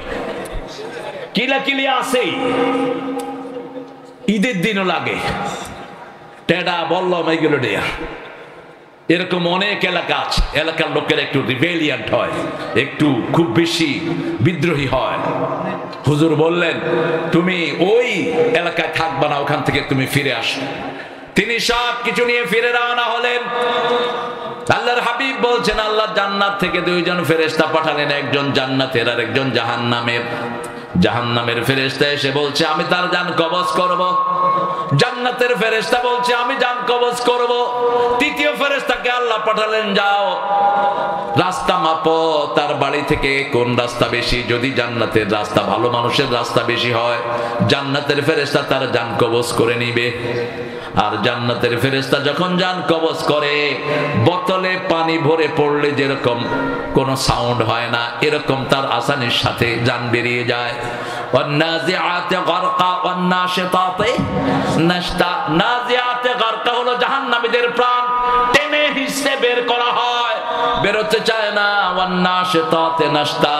Speaker 1: কিলাকিলি আছে, ঈদের দিনও লাগে, টেডা বললাম এইগুলো দেয়া। এরকম অনেক এলাকা আছে, এলাকার লোকের একটু রিবেলিয়ান্ট হয়, একটু খুব বেশি বিদ্রোহী হয়। হুজুর বললেন তুমি ওই এলাকায় থাকবা না, ওখান থেকে তুমি ফিরে আসো। তিনি সব কিছু নিয়ে ফিরে রওনা হলেন। আল্লাহর হাবিব বলছেন আল্লাহ জান্নাত থেকে দুইজন ফেরেশতা পাঠালেন, একজন জান্নাতের আর একজন জাহান্নামের। জাহান্নামের ফেরেশতা এসে বলছে আমি তার জান কবজ করব। জান্নাতের ফেরেশতা বলছে আমি জান কবজ করব। তৃতীয় ফেরেশতাকে আল্লাহ পাঠালেন যাও রাস্তা মাপো, তার বাড়ি থেকে কোন রাস্তা বেশি। যদি জান্নাতের রাস্তা, ভালো মানুষের রাস্তা বেশি হয়, জান্নাতের ফেরেশতা তার জান কবজ করে নিবে। আর জান্নাতের ফেরেশতা যখন জান কবজ করে, বোতলে পানি ভরে পড়লে যেরকম কোনো সাউন্ড হয় না, এরকম তার আসানির সাথে জান বেরিয়ে যায়। ওয়ান্নাজিআতে গারকা ওয়ান্নাশিতাতে নাশতা। নাজিআতে গারকা হলো জাহান্নামীদের প্রাণ টেনে হিসে বের করা হয়, বেরোতে চায় না। ওয়ান্নাশিতাতে নাশতা,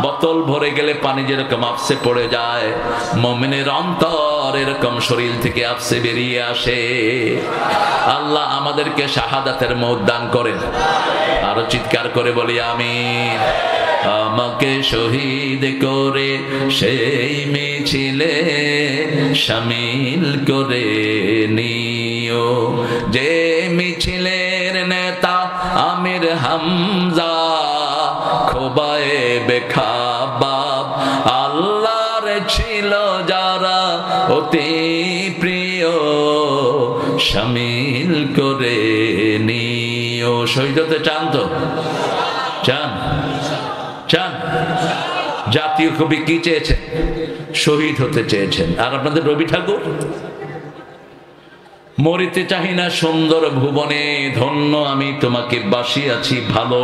Speaker 1: বোতল ভরে গেলে পানি যেরকম আপসে পড়ে যায়, মুমিনের অন্তর এরকম শরীর থেকে আপসে বেরিয়ে আসে। আল্লাহ আমাদেরকে শাহাদাতের মওত দান করেন। আরো চিৎকার করে বলি আমিন। আমাকে শহীদ করে সেই মিছিলে শামিল করে নিও, যে মিছিলের নেতা আমির হামজা, খোবায়ে বেখাবাব আল্লাহর ছিল যারা অতি প্রিয়, শামিল করে নিও। শহীদ হতে চান তো? চান? চান? জাতীয় কবি কি চেয়েছেন? শহীদ হতে চেয়েছেন। আর আপনাদের রবি ঠাকুর মরিতে চাহি না সুন্দর ভুবনে, ধন্য আমি তোমাকে বাসিয়াছি ভালো,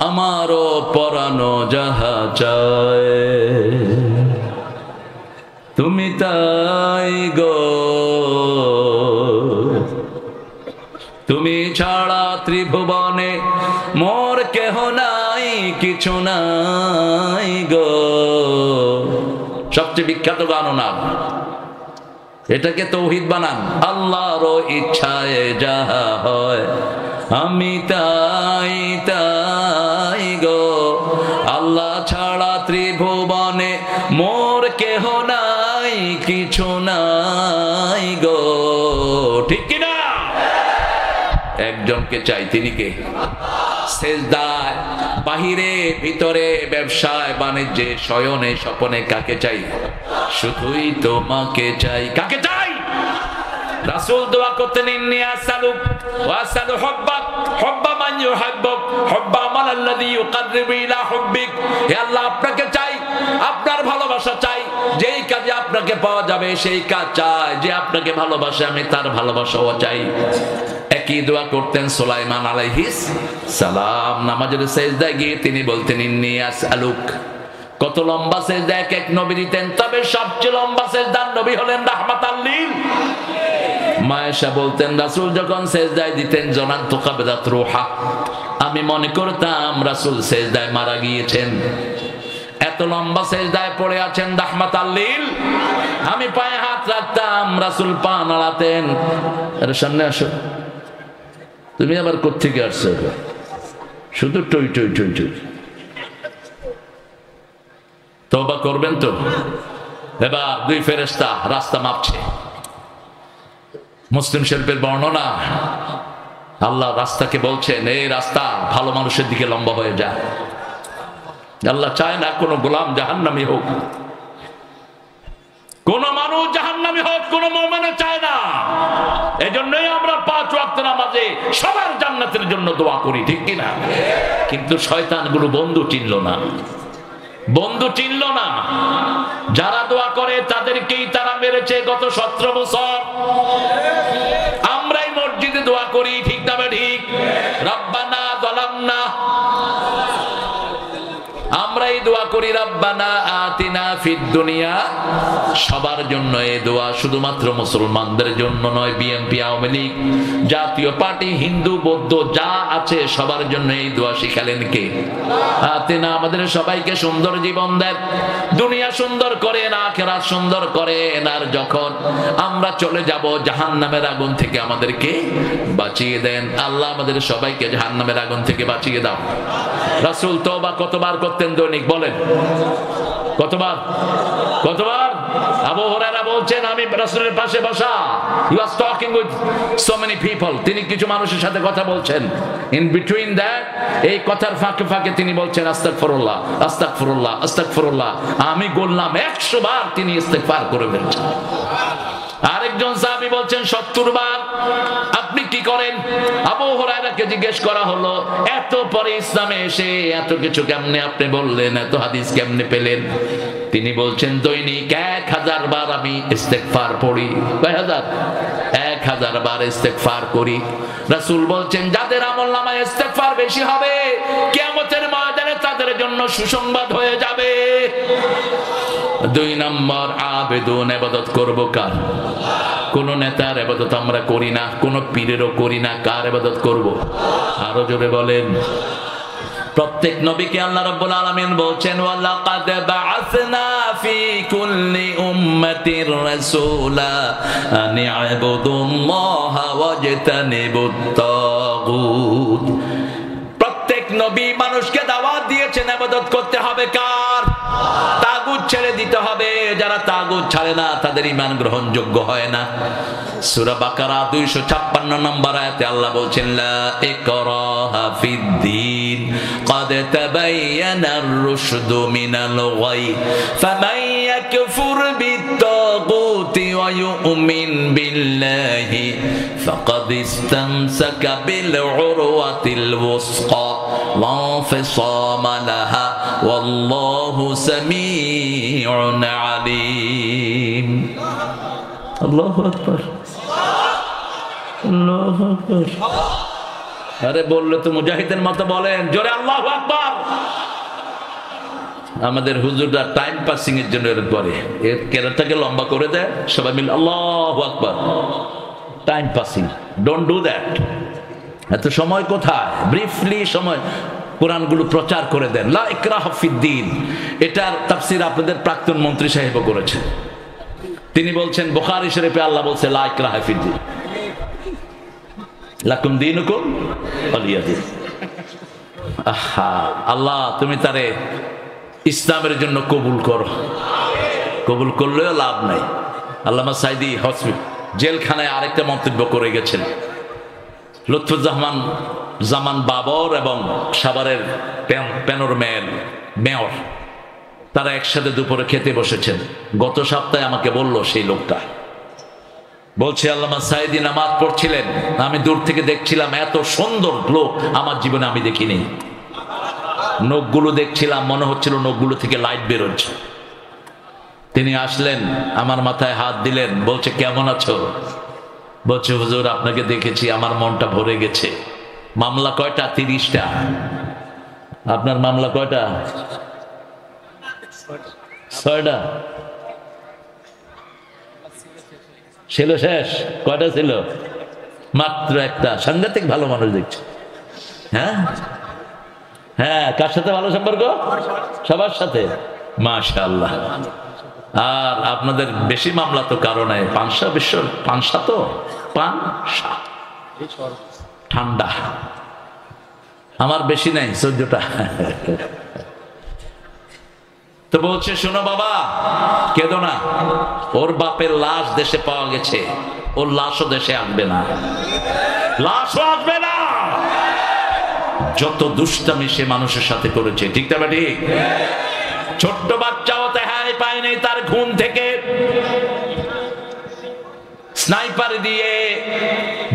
Speaker 1: আমারও পরানো যাহা চায় তুমি তাই গো, তুমি ছাড়া ত্রিভুবনে মোর কেহ নাই, কিছু নাই গো। সবচেয়ে বিখ্যাত গান নাম, এটাকে তৌহিদ বানান। আল্লাহর ইচ্ছায় যাহা হয় আমি তাই তাই গো, আল্লাহ ছাড়া ত্রিভুবনে মোর কেহ নাই, কিছু নাই গো। ঠিক কিনা? একজনকে চাই, তিনি কে? সেজদায়, বাহিরে ভিতরে, ব্যবসায় বাণিজ্যে, শয়নে স্বপনে কাকে চাই? শুধুই তোমাকে চাই। কাকে চাই? রাসূল দোয়া করতেন ইন্নী আসআলুক ওয়া আসআলু হুব্বাক হুব্বা মান ইউহিব্বুক হুব্বা আমাল্লাযী ইউকাররিবু ইলা হুব্বিক। হে আল্লাহ, আপনাকে চাই, আপনার ভালোবাসা চাই। যেই কাজে আপনাকে পাওয়া যাবে সেই কাজ চাই, যে আপনাকে ভালোবাসে আমি তার ভালোবাসাও চাই। একই দোয়া করতেন সুলাইমান আলাইহিস সালাম। নামাজের সেজদায় গিয়ে তিনি বলতেন ইন্নী আসআলুক। কত লম্বা সেজদা এক এক নবী দিতেন, তবে সবচেয়ে লম্বা সেজদার নবী হলেন রাহমাতাল লিল। মায়েশা বলতেন রাসূল যখন সেজদায় দিতেন জনান্তু কাবদাত রূহা, আমি মনে করতাম রাসূল সেজদায় মারা গিয়েছেন। এত লম্বা সেজদায় পড়ে আছেন রাহমাতাল লিল। আমি পায়ে হাত রাখতাম, রাসূল পা নাড়াতেন। আরে সামনে আসো। তুমি আবার কোত্থেকে আসছো? শুধু টই টই টই টই। তওবা করবেন তো? এবার দুই ফেরেশতা রাস্তা মাপছে। মুসলিম শরীফের বর্ণনা, আল্লাহ রাস্তাকে বলছেন এই রাস্তা ভালো মানুষের দিকে লম্বা হয়ে যায়। আল্লাহ চায় না কোন গোলাম জাহান্নামী হোক, কোন মানুষ জাহান্নামী হোক, কোন মুমিন চায় না। এজন্যই আমরা 5 ওয়াক্ত নামাজে সবার জান্নাতের জন্য দোয়া করি, ঠিক কি না? কিন্তু শয়তানগুলো বন্ধু চিনল না, বন্ধু চিনল না। যারা দোয়া করে তাদেরকেই তারা মেরেছে গত 17 বছর। আমরাই মসজিদে দোয়া করি, ঠিক না ঠিক? রব্বানা যালামনা, আমরা এই দোয়া করি রব্বানা আতিনা ফিদ দুনিয়া, সবার জন্য এই দোয়া, শুধুমাত্র মুসলমানদের জন্য নয়। বিএনপি, আওয়ামী লীগ, জাতীয় পার্টি, হিন্দু, বৌদ্ধ যা আছে সবার জন্য এই দোয়া শিখালেন কে? আতিনা, আমাদের সবাইকে সুন্দর জীবন দেন, দুনিয়া সুন্দর করেন, আখিরাত সুন্দর করেন, আর যখন আমরা চলে যাব জাহান্নামের আগুন থেকে আমাদেরকে বাঁচিয়ে দেন। আল্লাহ আমাদের সবাইকে জাহান্নামের আগুন থেকে বাঁচিয়ে দাও। রাসূল তওবা কতবার করতেন দৈনিক বলেন? কতবার? কতবার? আবু হুরায়রা বলছেন আমি রাসূলের পাশে বসা, he was talking with so many people, তিনি কিছু মানুষের সাথে কথা বলছেন, in between that এই কথার ফাঁকে ফাঁকে তিনি বলছেন আস্তাগফিরুল্লাহ আস্তাগফিরুল্লাহ আস্তাগফিরুল্লাহ। আমি বললাম 100 বার তিনি ইস্তেগফার করে ফেলছেন। আরেকজন সাহাবী বলছেন 70 বার। আপনি কি করেন? আবু হুরায়রাকে জিজ্ঞেস করা হলো, এত পরে ইসলামে এসে এত কিছু কেমনে আপনি বললেন, এত হাদিস কেমনে পেলেন? তিনি বলছেন দৈনিক 1000 বার আমি ইস্তেগফার পড়ি। কয় হাজার? 1000 বার ইস্তেগফার করি। রাসূল বলছেন যাদের আমলনামায় ইস্তেগফার বেশি হবে কিয়ামতের ময়দানে তাদের জন্য সুসংবাদ হয়ে যাবে। 2 নম্বর, আবেদুন, ইবাদত করব কার? কোন নেতার ইবাদত আমরা করি না, কোন পীরেরও করি না, কার ইবাদত করব? আরো জোরে বলেন। প্রত্যেক নবীকে আল্লাহ রাব্বুল আলামিন বলছেন ওয়ালাকাদ বাআসনা ফি কুল্লি উম্মাতির রাসূলা আন ইবুদুল্লাহা ওয়াজতানিবুত তাগুত। প্রত্যেক নবী মানুষকে দাওয়াত দিয়েছেন ইবাদত করতে হবে কার? তাগুত ছেড়ে দিতে হবে। যারা তাগুত ছাড়ে না তাদের ঈমান গ্রহণযোগ্য হয় না। সূরা বাকারা 256 নম্বর আয়াতে আল্লাহ বলছেন লা ইকরাহা ফিদ্দীন قد تبين الرشد من الغي فمن يكفر بالطاغوت ويؤمن بالله فقد استمسك بالعروة الوثقى لا انفصام لها والله سميع عليم الله أكبر الله أكبر। আরে বললে তো মুজাহিদের মতো বলেন জোরে আল্লাহু আকবার। আমাদের হুজুররা টাইম পাসিং এর জন্য এর করে, এর কেরাটাকে লম্বা করে দেয়, সবাই মিলে আল্লাহু আকবার, time passing. Don't do that. এত সময় কোথায়? ব্রিফলি সময় কোরআনগুলো প্রচার করে দেন। লা ইকরাহা ফিদ্দীন, এটার তাফসীর আপনাদের প্রাক্তন মন্ত্রী সাহেব করেছেন। তিনি বলছেন বুখারী শরীফে আল্লাহ বলছে লা ইকরাহা ফিদ্দীন, লাকুম দীনুকুম ওয়ালিয়া দীন। আহা, আল্লাহ তুমি তারে ইসলামের জন্য কবুল করো। কবুল করলেও লাভ নাই। আল্লামা সাইদি জেলখানায় আরেকটা মন্তব্য করে গেছেন। লুৎফুজ্জামান জামান বাবর এবং সাভারের পেনর মেয়র তারা একসাথে দুপুরে খেতে বসেছেন। গত সপ্তাহে আমাকে বলল সেই লোকটা, বলছে আল্লামা সাইদি নামাজ পড়ছিলেন, আমি দূর থেকে দেখছিলাম, এত সুন্দর লোক আমার জীবনে আমি দেখিনি। নখগুলো দেখছিলাম, মনে হচ্ছিল নখগুলো থেকে লাইট বেরোচ্ছে। তিনি আসলেন, আমার মাথায় হাত দিলেন, বলছে কেমন আছো? বলছে হুজুর আপনাকে দেখেছি আমার মনটা ভরে গেছে। মামলা কয়টা? 30টা। আপনার মামলা কয়টা? 6টা। ছিল শেষ? কয়টা ছিল? মাত্র একটা। সাংঘাতিক ভালো মানুষ দেখছে। হ্যাঁ হ্যাঁ, কার সাথে ভালো সম্পর্ক? সবার সাথে, মাশাআল্লাহ। আর আপনাদের বেশি মামলা তো কারণে পানসা বিশ্ব পানসা, তো পানসা ঠান্ডা। আমার বেশি নাই, 14টা। তো বলছে শোনো বাবা, কেঁদো না, ওর বাপের লাশ দেশে পাওয়া গেছে, ওর লাশও দেশে আসবে না, লাশও আসবে না। যত দুষ্টামি সে মানুষের সাথে করেছে, ঠিক না ঠিক? ছোট্ট বাচ্চাও তেহাই পায়নি তার ঘুম থেকে। স্নাইপার দিয়ে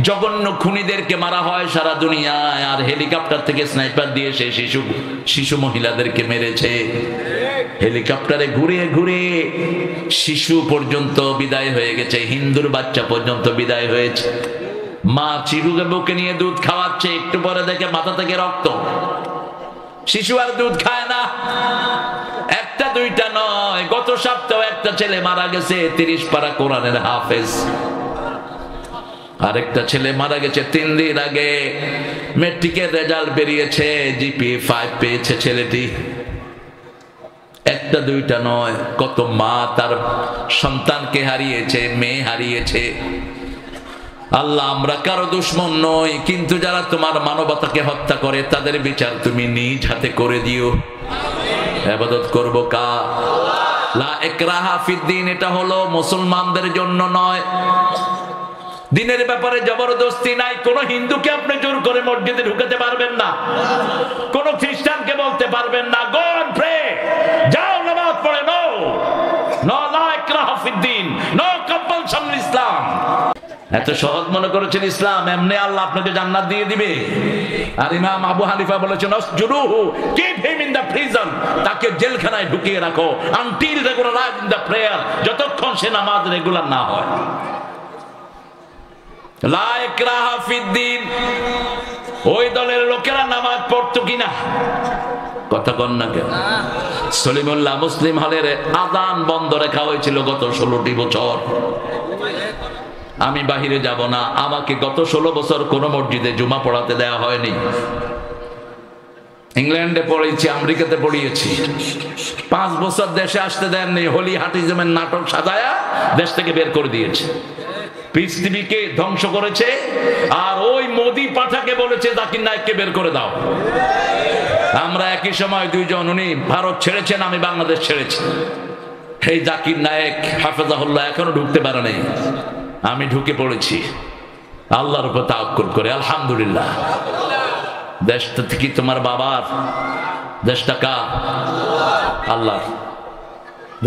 Speaker 1: জঘন্য খুনিদেরকে মারা হয় সারা দুনিয়ায়, আর হেলিকপ্টার থেকে স্নাইপার দিয়ে সে শিশু মহিলাদেরকে মেরেছে। হেলিকপ্টারে ঘুরে ঘুরে শিশু পর্যন্ত বিদায় হয়ে গেছে, হিন্দুর বাচ্চা পর্যন্ত বিদায় হয়েছে। মা চিরুকে বুকে নিয়ে দুধ খাওয়াচ্ছে, একটু পরে দেখে মাথা থেকে রক্ত। শিশু আর দুধ খায় না। একটা দুইটা নয়, গত সপ্তাহে একটা ছেলে মারা গেছে 30 পারা কোরআনের হাফেজ। আরেকটা ছেলে মারা গেছে 3 দিন আগে, মেট্রিকের রেজাল্ট বেরিয়েছে, জিপিএ 5 পেয়েছে ছেলেটি। একটা দুইটা নয়, কত মা তার সন্তানকে হারিয়েছে, মেয়ে হারিয়েছে। আল্লাহ, আমরা কারো দুশমন নই, কিন্তু যারা তোমার মানবতাকে হত্যা করে তাদের বিচার তুমি নিজ হাতে করে দিও। ইবাদত করব কার? লা ইকরাহা ফিদ্দিন, এটা হলো মুসলমানদের জন্য নয়। দিনের ব্যাপারে জবরদস্তি নাই। কোন হিন্দুকে আপনি জোর করে মসজিদে ঢুকাতে পারবেন না, কোন খ্রিস্টানকে বলতে পারবেন না গো এন্ড প্রে, যাও নামাজ পড়ে। নো নো, লা ইকরাহা ফিদ্দিন, নো কম্পালশন ইসলাম। এত সহজ মনে করেছেন ইসলাম, এমনি আল্লাহ আপনাকে জান্নাত দিয়ে দিবে? আর ইমাম আবু হানিফা বলেছেন আসজুরুহু, keep him in the prison, তাকে জেলখানায় ঢুকিয়ে রাখো until regularise in the prayer, যতক্ষণ সে নামাজ রেগুলার না হয়। লা ইকরাহা ফিদ্দিন। ওই দলের লোকেরা নামাজ পড়তো কিনা? কথা কন না কেন? সলিমুল্লাহ মুসলিম হলের আযান বন্ধ রাখা হয়েছিল গত 16টি বছর। আমি বাহিরে যাব না, আমাকে গত 16 বছর কোন মসজিদে জুমা পড়াতে দেওয়া হয়নি। ইংল্যান্ডে পড়িয়েছি, আমেরিকাতে পড়িয়েছি। 5 বছর দেশে আসতে দেননি, হোলি হার্টিজমের নাটক সাজায়া দেশ থেকে বের করে দিয়েছে। পিস টিভিকে ধ্বংস করেছে, আর ওই মোদি পাঠাকে বলেছে জাকির নায়েককে বের করে দাও। আমরা একই সময় দুইজন, উনি ভারত ছেড়েছেন, আমি বাংলাদেশ ছেড়েছি। এই জাকির নায়েক হাফেজাহুল্লাহ এখনো ঢুকতে পারে নাই, আমি ঢুকে পড়েছি আল্লাহর উপর তাওয়াক্কুল করে। আলহামদুলিল্লাহ। দেশটা কি তোমার বাবার? দেশটা কার? আল্লাহর।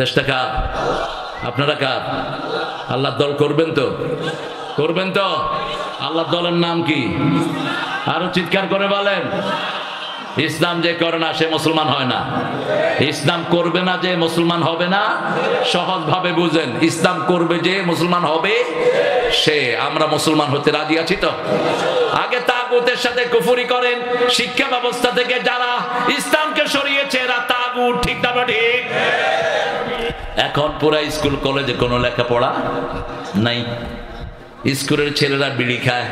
Speaker 1: দেশটা কার? আপনারা কার? আল্লাহর দল করবেন তো? করবেন তো? আল্লাহর দলের নাম কি? আরো চিৎকার করে বলেন। ইসলাম যে করে না সে মুসলমান হয় না। ইসলাম করবে না যে মুসলমান হবে না। সহজ ভাবে বুঝেন, ইসলাম করবে যে মুসলমান হবে সে। আমরা মুসলমান হতে রাজি আছি তো? আগে তাগুতের সাথে কুফরি করেন, শিক্ষা ব্যবস্থা থেকে যারা ইসলামকে সরিয়েছে এরা তাগুত, ঠিক না ঠিক? এখন পুরা স্কুল কলেজে কোনো লেখাপড়া নাই। স্কুলের ছেলেরা বিড়ি খায়,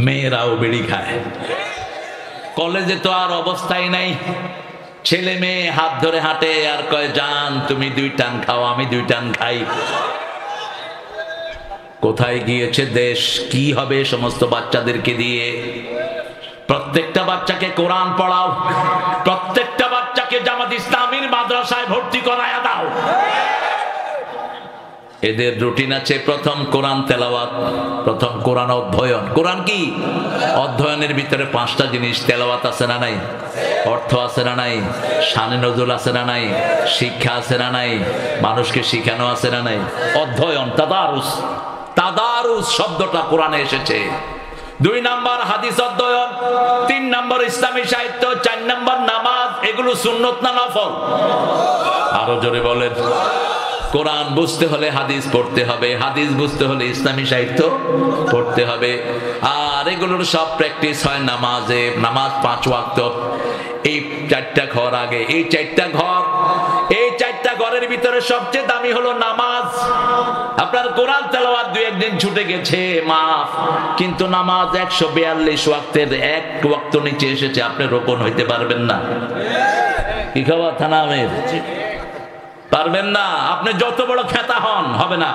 Speaker 1: মেয়েরাও বিড়ি খায়। কলেজে তো আর অবস্থাই নাই, ছেলে মেয়ে হাত ধরে হাঁটে আর কয় জান তুমি 2 টান খাও, আমি 2 টান খাই। কোথায় গিয়েছে দেশ? কি হবে সমস্ত বাচ্চাদেরকে দিয়ে? প্রত্যেকটা বাচ্চাকে কোরআন পড়াও, প্রত্যেকটা বাচ্চাকে জামাত ইসলামীর মাদ্রাসায় ভর্তি করায়া দাও। এদের রুটিন আছে প্রথম কোরআন তেলাওয়াত, প্রথম কোরআন অধ্যয়ন। কোরআন কি? অধ্যয়নের ভিতরে 5টা জিনিস। তেলাওয়াত আছে না নাই? অর্থ আছে না নাই? শানে নজুল আছে না নাই? শিক্ষা আছে না নাই? মানুষকে শিখানো আছে না নাই? অধ্যয়ন, তাদারুস। তাদারুস শব্দটা কোরআনে এসেছে। 2 নাম্বার হাদিস অধ্যয়ন, 3 নাম্বার ইসলামী সাহিত্য, 4 নাম্বার নামাজ। এগুলো সুন্নত না নফল? আরো জোরে বলেন। কোরআন বুঝতে হলে হাদিস পড়তে হবে, হাদিস বুঝতে হলে ইসলামী সাহিত্য পড়তে হবে। আর এগুলোর সব প্র্যাকটিস হয় নামাজে। নামাজ 5 ওয়াক্ত। এই 4টা ঘর আগে, এই 4টা ঘর, এই 4টা ঘরের ভিতরে সবচেয়ে দামি হলো নামাজ। আপনার কোরআন তেলাওয়াত 2-1 দিন ছুটে গেছে, মাফ, কিন্তু নামাজ 142 ওয়াক্তের 1 ওয়াক্ত নিচে এসেছে, আপনি রোপণ হইতে পারবেন না। কি খবর থানা আমের? পারবেন না। আপনি যত বড় খেতা হন, হবে না।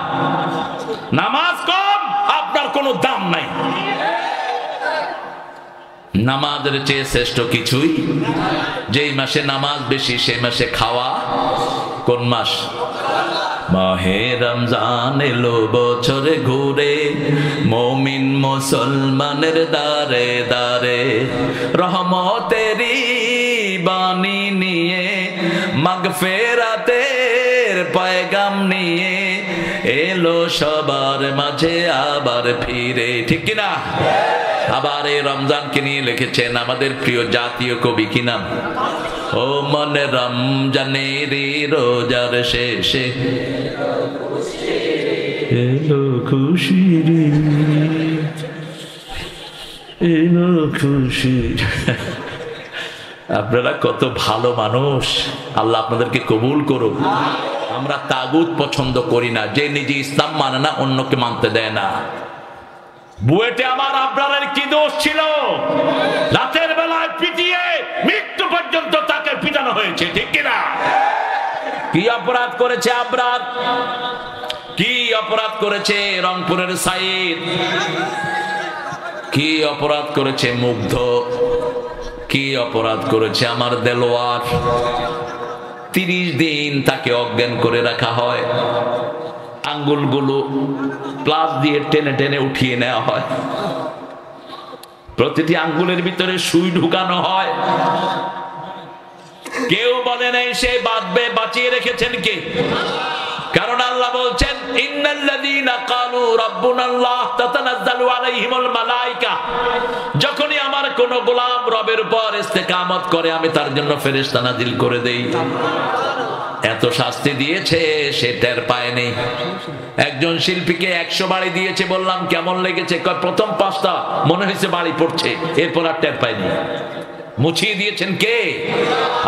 Speaker 1: নামাজ কম, আপনার কোনো দাম নাই। নামাজের চেয়ে শ্রেষ্ঠ কিছুই। যেই মাসে নামাজ বেশি সেই মাসে খাওয়া। কোন মাস? মাহে রমজান এলো বছরে ঘুরে, মুমিন মুসলমানের দারে দারে, রহমতেরই বাণী নিয়ে, মাগফিরাতের পয়গাম নিয়ে এলো সবার মাঝে আবার ফিরে। ঠিক কিনা? আবার এই রমজানকে নিয়ে লিখেছেন আমাদের প্রিয় জাতীয় কবি, কি নাম? ও মনে রমজানের রোজার শেষে এলো খুশির, খুশি। আপনারা কত ভালো মানুষ, আল্লাহ আপনাদেরকে কবুল করুক। আমরা তাগুত পছন্দ করি না, যে নিজে ইসলাম মানে না অন্যকে মানতে দেয় না। বুয়েটে আমার আবরারের কি দোষ ছিল? রাতের বেলায় পিটিয়ে মৃত্যু পর্যন্ত তাকে পিটানো হয়েছে, ঠিক কিনা? কি অপরাধ করেছে আবরার? কি অপরাধ করেছে রংপুরের সাইদ? কি অপরাধ করেছে মুগ্ধ? কি অপরাধ করেছে আমার দেলোয়ার? 30 দিন তাকে অজ্ঞান করে রাখা হয়, আঙ্গুলগুলো প্লাস দিয়ে টেনে টেনে উঠিয়ে নেওয়া হয়, প্রতিটি আঙ্গুলের ভিতরে সুই ঢুকানো হয়। কেউ বলে নাই সে বাঁচবে, বাঁচিয়ে রেখেছেন কে? কারণ আল্লাহ বলছেন ইন্নাল্লাযীনা ক্বালু রাব্বুনাল্লাহ তাতানাজ্জালু আলাইহিমুল মালায়েকা, যখনই আমার কোন গোলাম রবের উপর ইস্তেকামত করে আমি তার জন্য ফেরেশতা নাজিল করে দেই। এত শাস্তি দিয়েছে সে টের পায়নি। একজন শিল্পীকে 100 বাড়ি দিয়েছে, বললাম কেমন লেগেছে? প্রথম 5টা মনে হয়েছে বাড়ি পড়ছে, এরপর আর টের পায়নি। মুছিয়ে দিয়েছেন কে?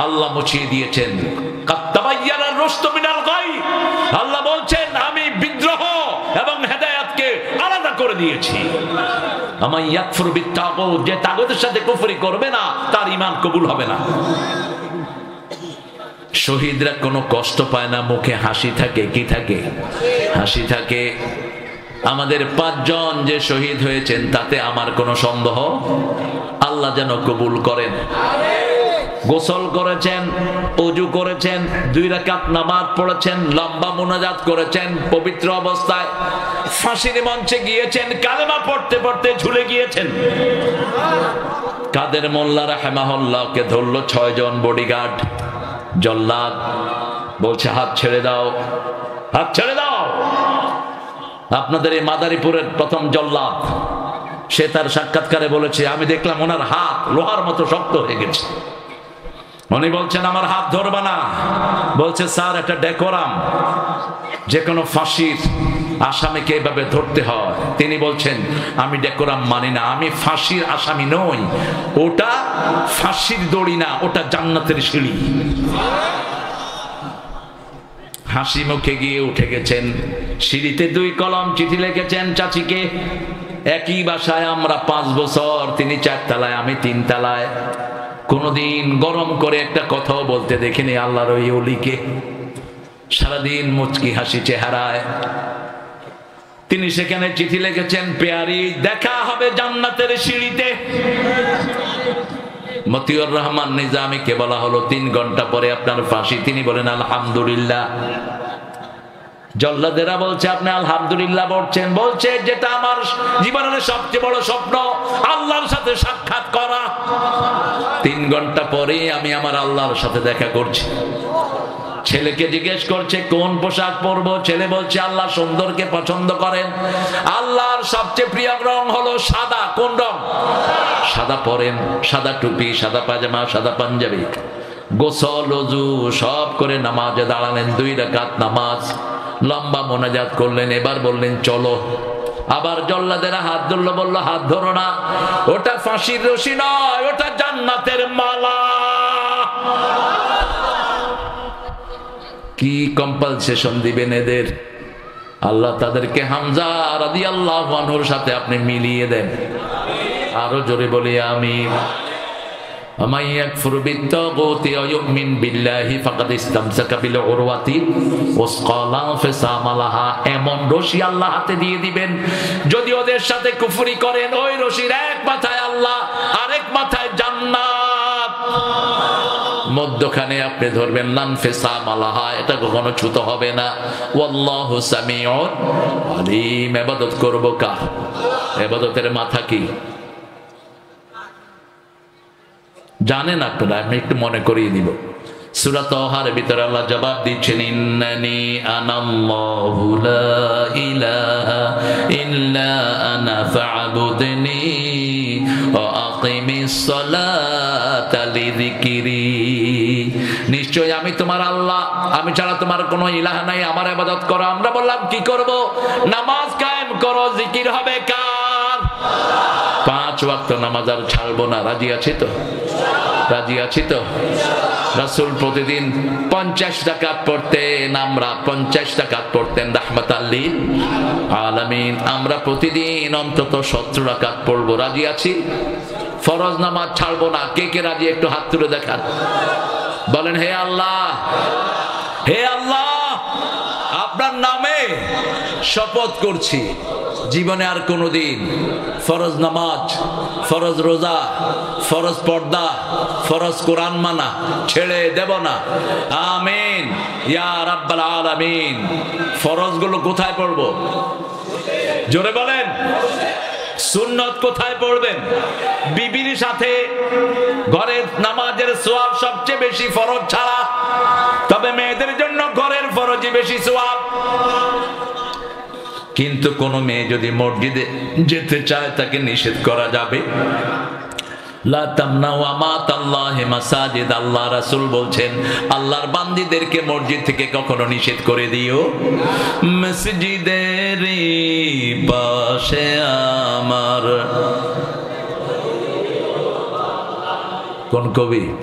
Speaker 1: আল্লাহ মুছিয়ে দিয়েছেন। আল্লাহ বলছেন আমি বিদ্রোহ এবং হেদায়েতকে আলাদা করে দিয়েছি। আমার ইয়াকফুর বিত্তাগুত, যে তাগুতের সাথে কুফরি করবে না তার ঈমান কবুল হবে না। শহীদরা কোনো কষ্ট পায় না, মুখে হাসি থাকে। কি থাকে? হাসি থাকে। আমাদের 5 জন যে শহীদ হয়েছেন তাতে আমার কোনো সন্দেহ, আল্লাহ যেন কবুল করেন। গোসল করেছেন, ওযু করেছেন, 2 রাকাত নামাজ পড়েছেন, লম্বা মুনাজাত করেছেন, পবিত্র অবস্থায় ফাঁসির মঞ্চে গিয়েছেন, কালেমা পড়তে পড়তে ঝুলে গিয়েছেন। কাদের মোল্লা রাহিমাহুল্লাহকে ধরলো 6 জন বডিগার্ড, জল্লাদ, বলছে হাত ছেড়ে দাও, হাত ছেড়ে দাও। আপনাদের এই মাদারীপুরের প্রথম জল্লাদ, সে তার সাক্ষাৎকারে বলেছে আমি দেখলাম ওনার হাত লোহার মতো শক্ত হয়ে গেছে। উনি বলছেন আমার হাত ধরবা না। বলছে স্যার এটা ডেকোরাম, যে কোনো ফাঁসির আসামিকে এভাবে ধরতে হয়। তিনি বলছেন আমি ডেকোরাম মানি না, আমি ফাঁসির আসামি নই, ওটা ফাঁসির দড়ি না, ওটা জান্নাতের সিঁড়ি। হাসি মুখে গিয়ে উঠে গেছেন, সিঁড়িতে 2 কলম চিঠি লিখেছেন চাচিকে। একই বাসায় আমরা 5 বছর, তিনি 4 তলায় আমি 3 তলায়। কোনদিন গরম করে একটা কথাও বলতে দেখিনি আল্লাহর ওই ওলিকে। সারাদিন মুচকি হাসি চেহারায় তিনি সেখানে চিঠি লিখেছেন, পেয়ারি দেখা হবে জান্নাতের সিঁড়িতে। মতিউর রহমান নিজামীকে বলা হলো 3 ঘন্টা পরে আপনার ফাঁসি। তিনি বলেন আলহামদুলিল্লাহ। জল্লাদেরা বলছে আপনি আলহামদুলিল্লাহ বলছেন? বলছে যেটা আমার জীবনের সবচেয়ে বড় স্বপ্ন, আল্লাহর সাথে সাক্ষাৎ করা। 3 ঘন্টা পরে আমি আমার আল্লাহর সাথে দেখা করছি। ছেলেকে জিজ্ঞেস করছে কোন পোশাক পরবো? ছেলে বলছে আল্লাহ সুন্দরকে পছন্দ করেন, আল্লাহর সবচেয়ে প্রিয় রং হলো সাদা। কোন রং? সাদা পরেন, সাদা টুপি, সাদা পাজামা, সাদা পাঞ্জাবি। গোসল ওযু সব করে নামাজে দাঁড়ালেন, 2 রাকাত নামাজ, লম্বা মোনাজাত করলেন। এবার বললেন চলো। আবার জল্লাদেরা হাত ধরলো, বললো হাত ধরো না, ওটা ফাঁসির রশি নয়, ওটা জান্নাতের মালা। কি কম্পালসেশন দিবেন এদের? আল্লাহ তাদেরকে হামজা রাদিয়াল্লাহু আনহুর সাথে আপনি মিলিয়ে দেন। আরো জোরে বলি আমিন। ومن يكفر بالطاغوت ويؤمن بالله فقد استمسك بالعروة الوثقى لا انفصام لها। এমন রশি আল্লাহ হাতে দিয়ে দিবেন, যদি ওদের সাথে কুফরি করেন ওই রশির এক মাথায় আল্লাহ, আরেক মাথায় জান্নাত, মধ্যখানে আপনি ধরবেন লা ইনফিসাম লাহা, এটা কখনো ছুতো হবে না। ওয়াল্লাহু সামিউন আলিম। ইবাদত করব কার? ইবাদতের মাথা কি জানেন আপনারা? আমি একটু মনে করিয়ে দিব। সূরা তাহার ভিতরে আল্লাহ জবাব দিচ্ছেন ইন্নানি আনাল্লাহু লা ইলাহা ইল্লা আনা ফা'বুদনি ওয়া আকিমিস সালাতা লিযিকরি। নিশ্চয় আমি তোমার আল্লাহ, আমি ছাড়া তোমার কোনো ইলাহ নাই, আমার ইবাদত করো। আমরা বললাম কি করব? নামাজ কায়েম করো। জিকির হবে কার? 5 ওয়াক্ত নামাজ আর ছাড়বো না। রাজি আছি তো? রাজি আছি তো? রাসূল প্রতিদিন 50 রাকাত পড়তেন, আমরা 50 রাকাত পড়তেন রাহমাতাল লিল আলামিন। আমরা প্রতিদিন অন্তত 70 রাকাত পড়বো। রাজি আছি? ফরজ নামাজ ছাড়বো না। কে কে রাজি একটু হাত তুলে দেখান। বলেন, হে আল্লাহ, হে আল্লাহ, আপনার নামে শপথ করছি জীবনে আর কোনোদিন ফরজ নামাজ, ফরজ রোজা, ফরজ পর্দা, ফরজ কোরআন মানা ছেড়ে দেব না। আমিন ইয়া রাব্বাল আলামিন। ফরজগুলো কোথায় পড়বো? জোরে বলেন। সুন্নত কোথায় পড়বেন? বিবির সাথে। ঘরের নামাজের সওয়াব সবচেয়ে বেশি ফরজ ছাড়া, তবে মেয়েদের জন্য ঘরের ফরজই বেশি সওয়াব। কিন্তু কোন মেয়ে যদি মসজিদে যেতে চায় তাকে নিষেধ করা যাবে? লা তামনাউ আমাতাল্লাহি মাসাজিদ। আল্লাহ রাসূল বলছেন, আল্লাহর বান্দীদেরকে মসজিদ থেকে কখনো নিষেধ করে দিও। মসজিদের পাশে আমার। কোন কবি?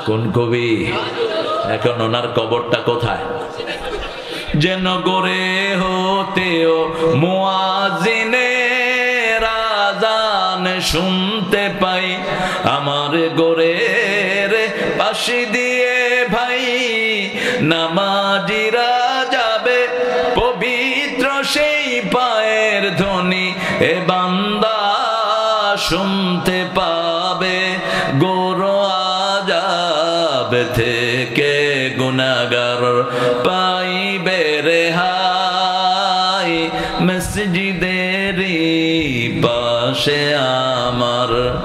Speaker 1: কোন কবি? এখন ওনার কবরটা কোথায়? যেন গড়ে হতেও মুয়াজ্জিনের আযান শুনতে পাই, আমার গোরের পাশে দিয়ে ভাই নামাজিরা যাবে পবিত্র সেই পায়ের ধ্বনি, এ বান্দা শুনতে পাবে গোর আযাব থেকে গুনাহগার পাইবে রেহাই। মসজিদের পাশে আমার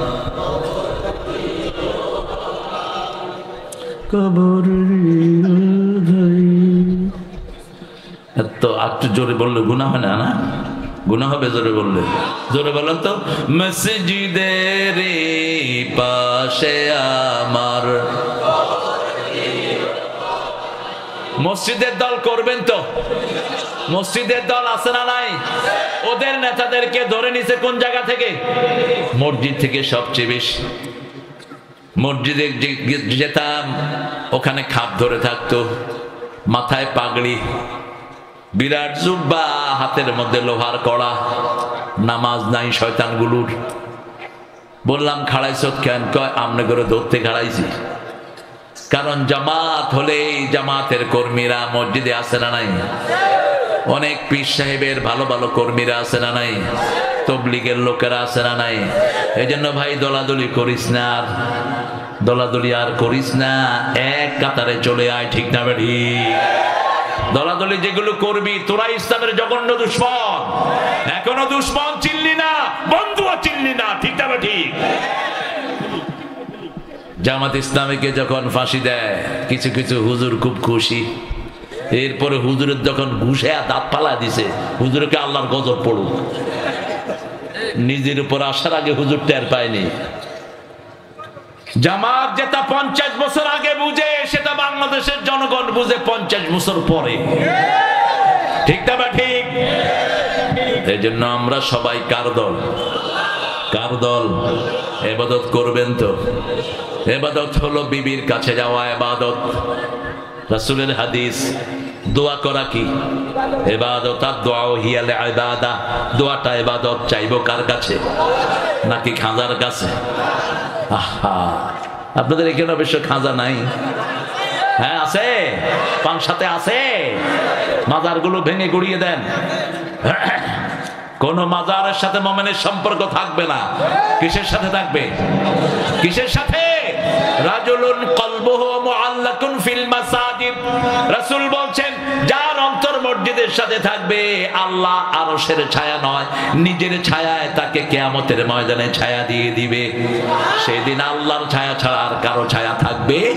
Speaker 1: কবর। এত একটু জোরে বললে গুনাহ হয় না? না গুনাহ হবে জোরে বললে। জোরে বলেন তো। মসজিদের পাশে আমার। মসজিদের দল করবেন তো? মসজিদের দল আছে না নাই? ওদের নেতাদেরকে ধরে নিছে কোন জায়গা থেকে? মসজিদ থেকে সবচেয়ে বেশি। মসজিদে যেতাম, ওখানে খাপ ধরে থাকতো, মাথায় পাগড়ি, বিরাট জুব্বা, হাতের মধ্যে লোহার কড়া। নামাজ নাই শয়তানগুলোর। বললাম, খাড়াইছত কেন? কয়, আমনে করে ধরতে খাড়াইছি। কারণ জামাত হলে জামাতের কর্মীরা মসজিদে আসে না নাই? অনেক পীর সাহেবের ভালো ভালো কর্মীরা আছে না নাই? তবলিগের লোকেরা আছে না নাই? এই জন্য ভাই দলাদলি করিস না, আর দলাদলি আর করিস না, এক কাতারে চলে আয়। ঠিক না বেঠি? দলাদলি যেগুলো করবি, তোরা ইসলামের জঘন্য দুশ্মন। এখনো দুশ্মন চিনলি না, বন্ধুও চিনলি না। ঠিক না বেঠি? জামাত ইসলামীকে যখন ফাঁসি দেয়, কিছু কিছু হুজুর খুব খুশি। এরপরে হুজুরের যখন ঘুষে দাঁত পালা দিছে, হুজুরকে আল্লাহর গজব পড়ুক। নিজের উপর আসার আগে হুজুর টের পায়নি। জামাত যেটা 50 বছর আগে বুঝে, সেটা বাংলাদেশের জনগণ বুঝে 50 বছর পরে। ঠিক না বা ঠিক? এই জন্য আমরা সবাই কার দল? কার দল? ইবাদত করবেন তো? ইবাদত হলো বিবির কাছে যাওয়া ইবাদত। রাসূলের হাদিস, দোয়া করা কি ইবাদত? দুআ হিয়াল ইবাদা। দোয়াটা ইবাদত। চাইবো কার কাছে? নাকি খাজার কাছে? আহা, আপনাদের এখানে অবশ্য খাজা নাই। হ্যাঁ আছে, পাংশাতে আছে। মাজারগুলো ভেঙে গুড়িয়ে দেন। কোন মাজারের সাথে মুমিনের সম্পর্ক থাকবে না। কিসের সাথে থাকবে? কিসের সাথে? রাজুলুন কলবুহু মুআল্লাকুন ফিল মাসাজিদ। রাসূল বলছেন, যার অন্তর মসজিদের সাথে থাকবে, আল্লাহ আরশের ছায়া নয়, নিজের ছায়ায় তাকে কিয়ামতের ময়দানে ছায়া দিয়ে দিবে। সেদিন আল্লাহর ছায়া ছাড়া আর কারো ছায়া থাকবে?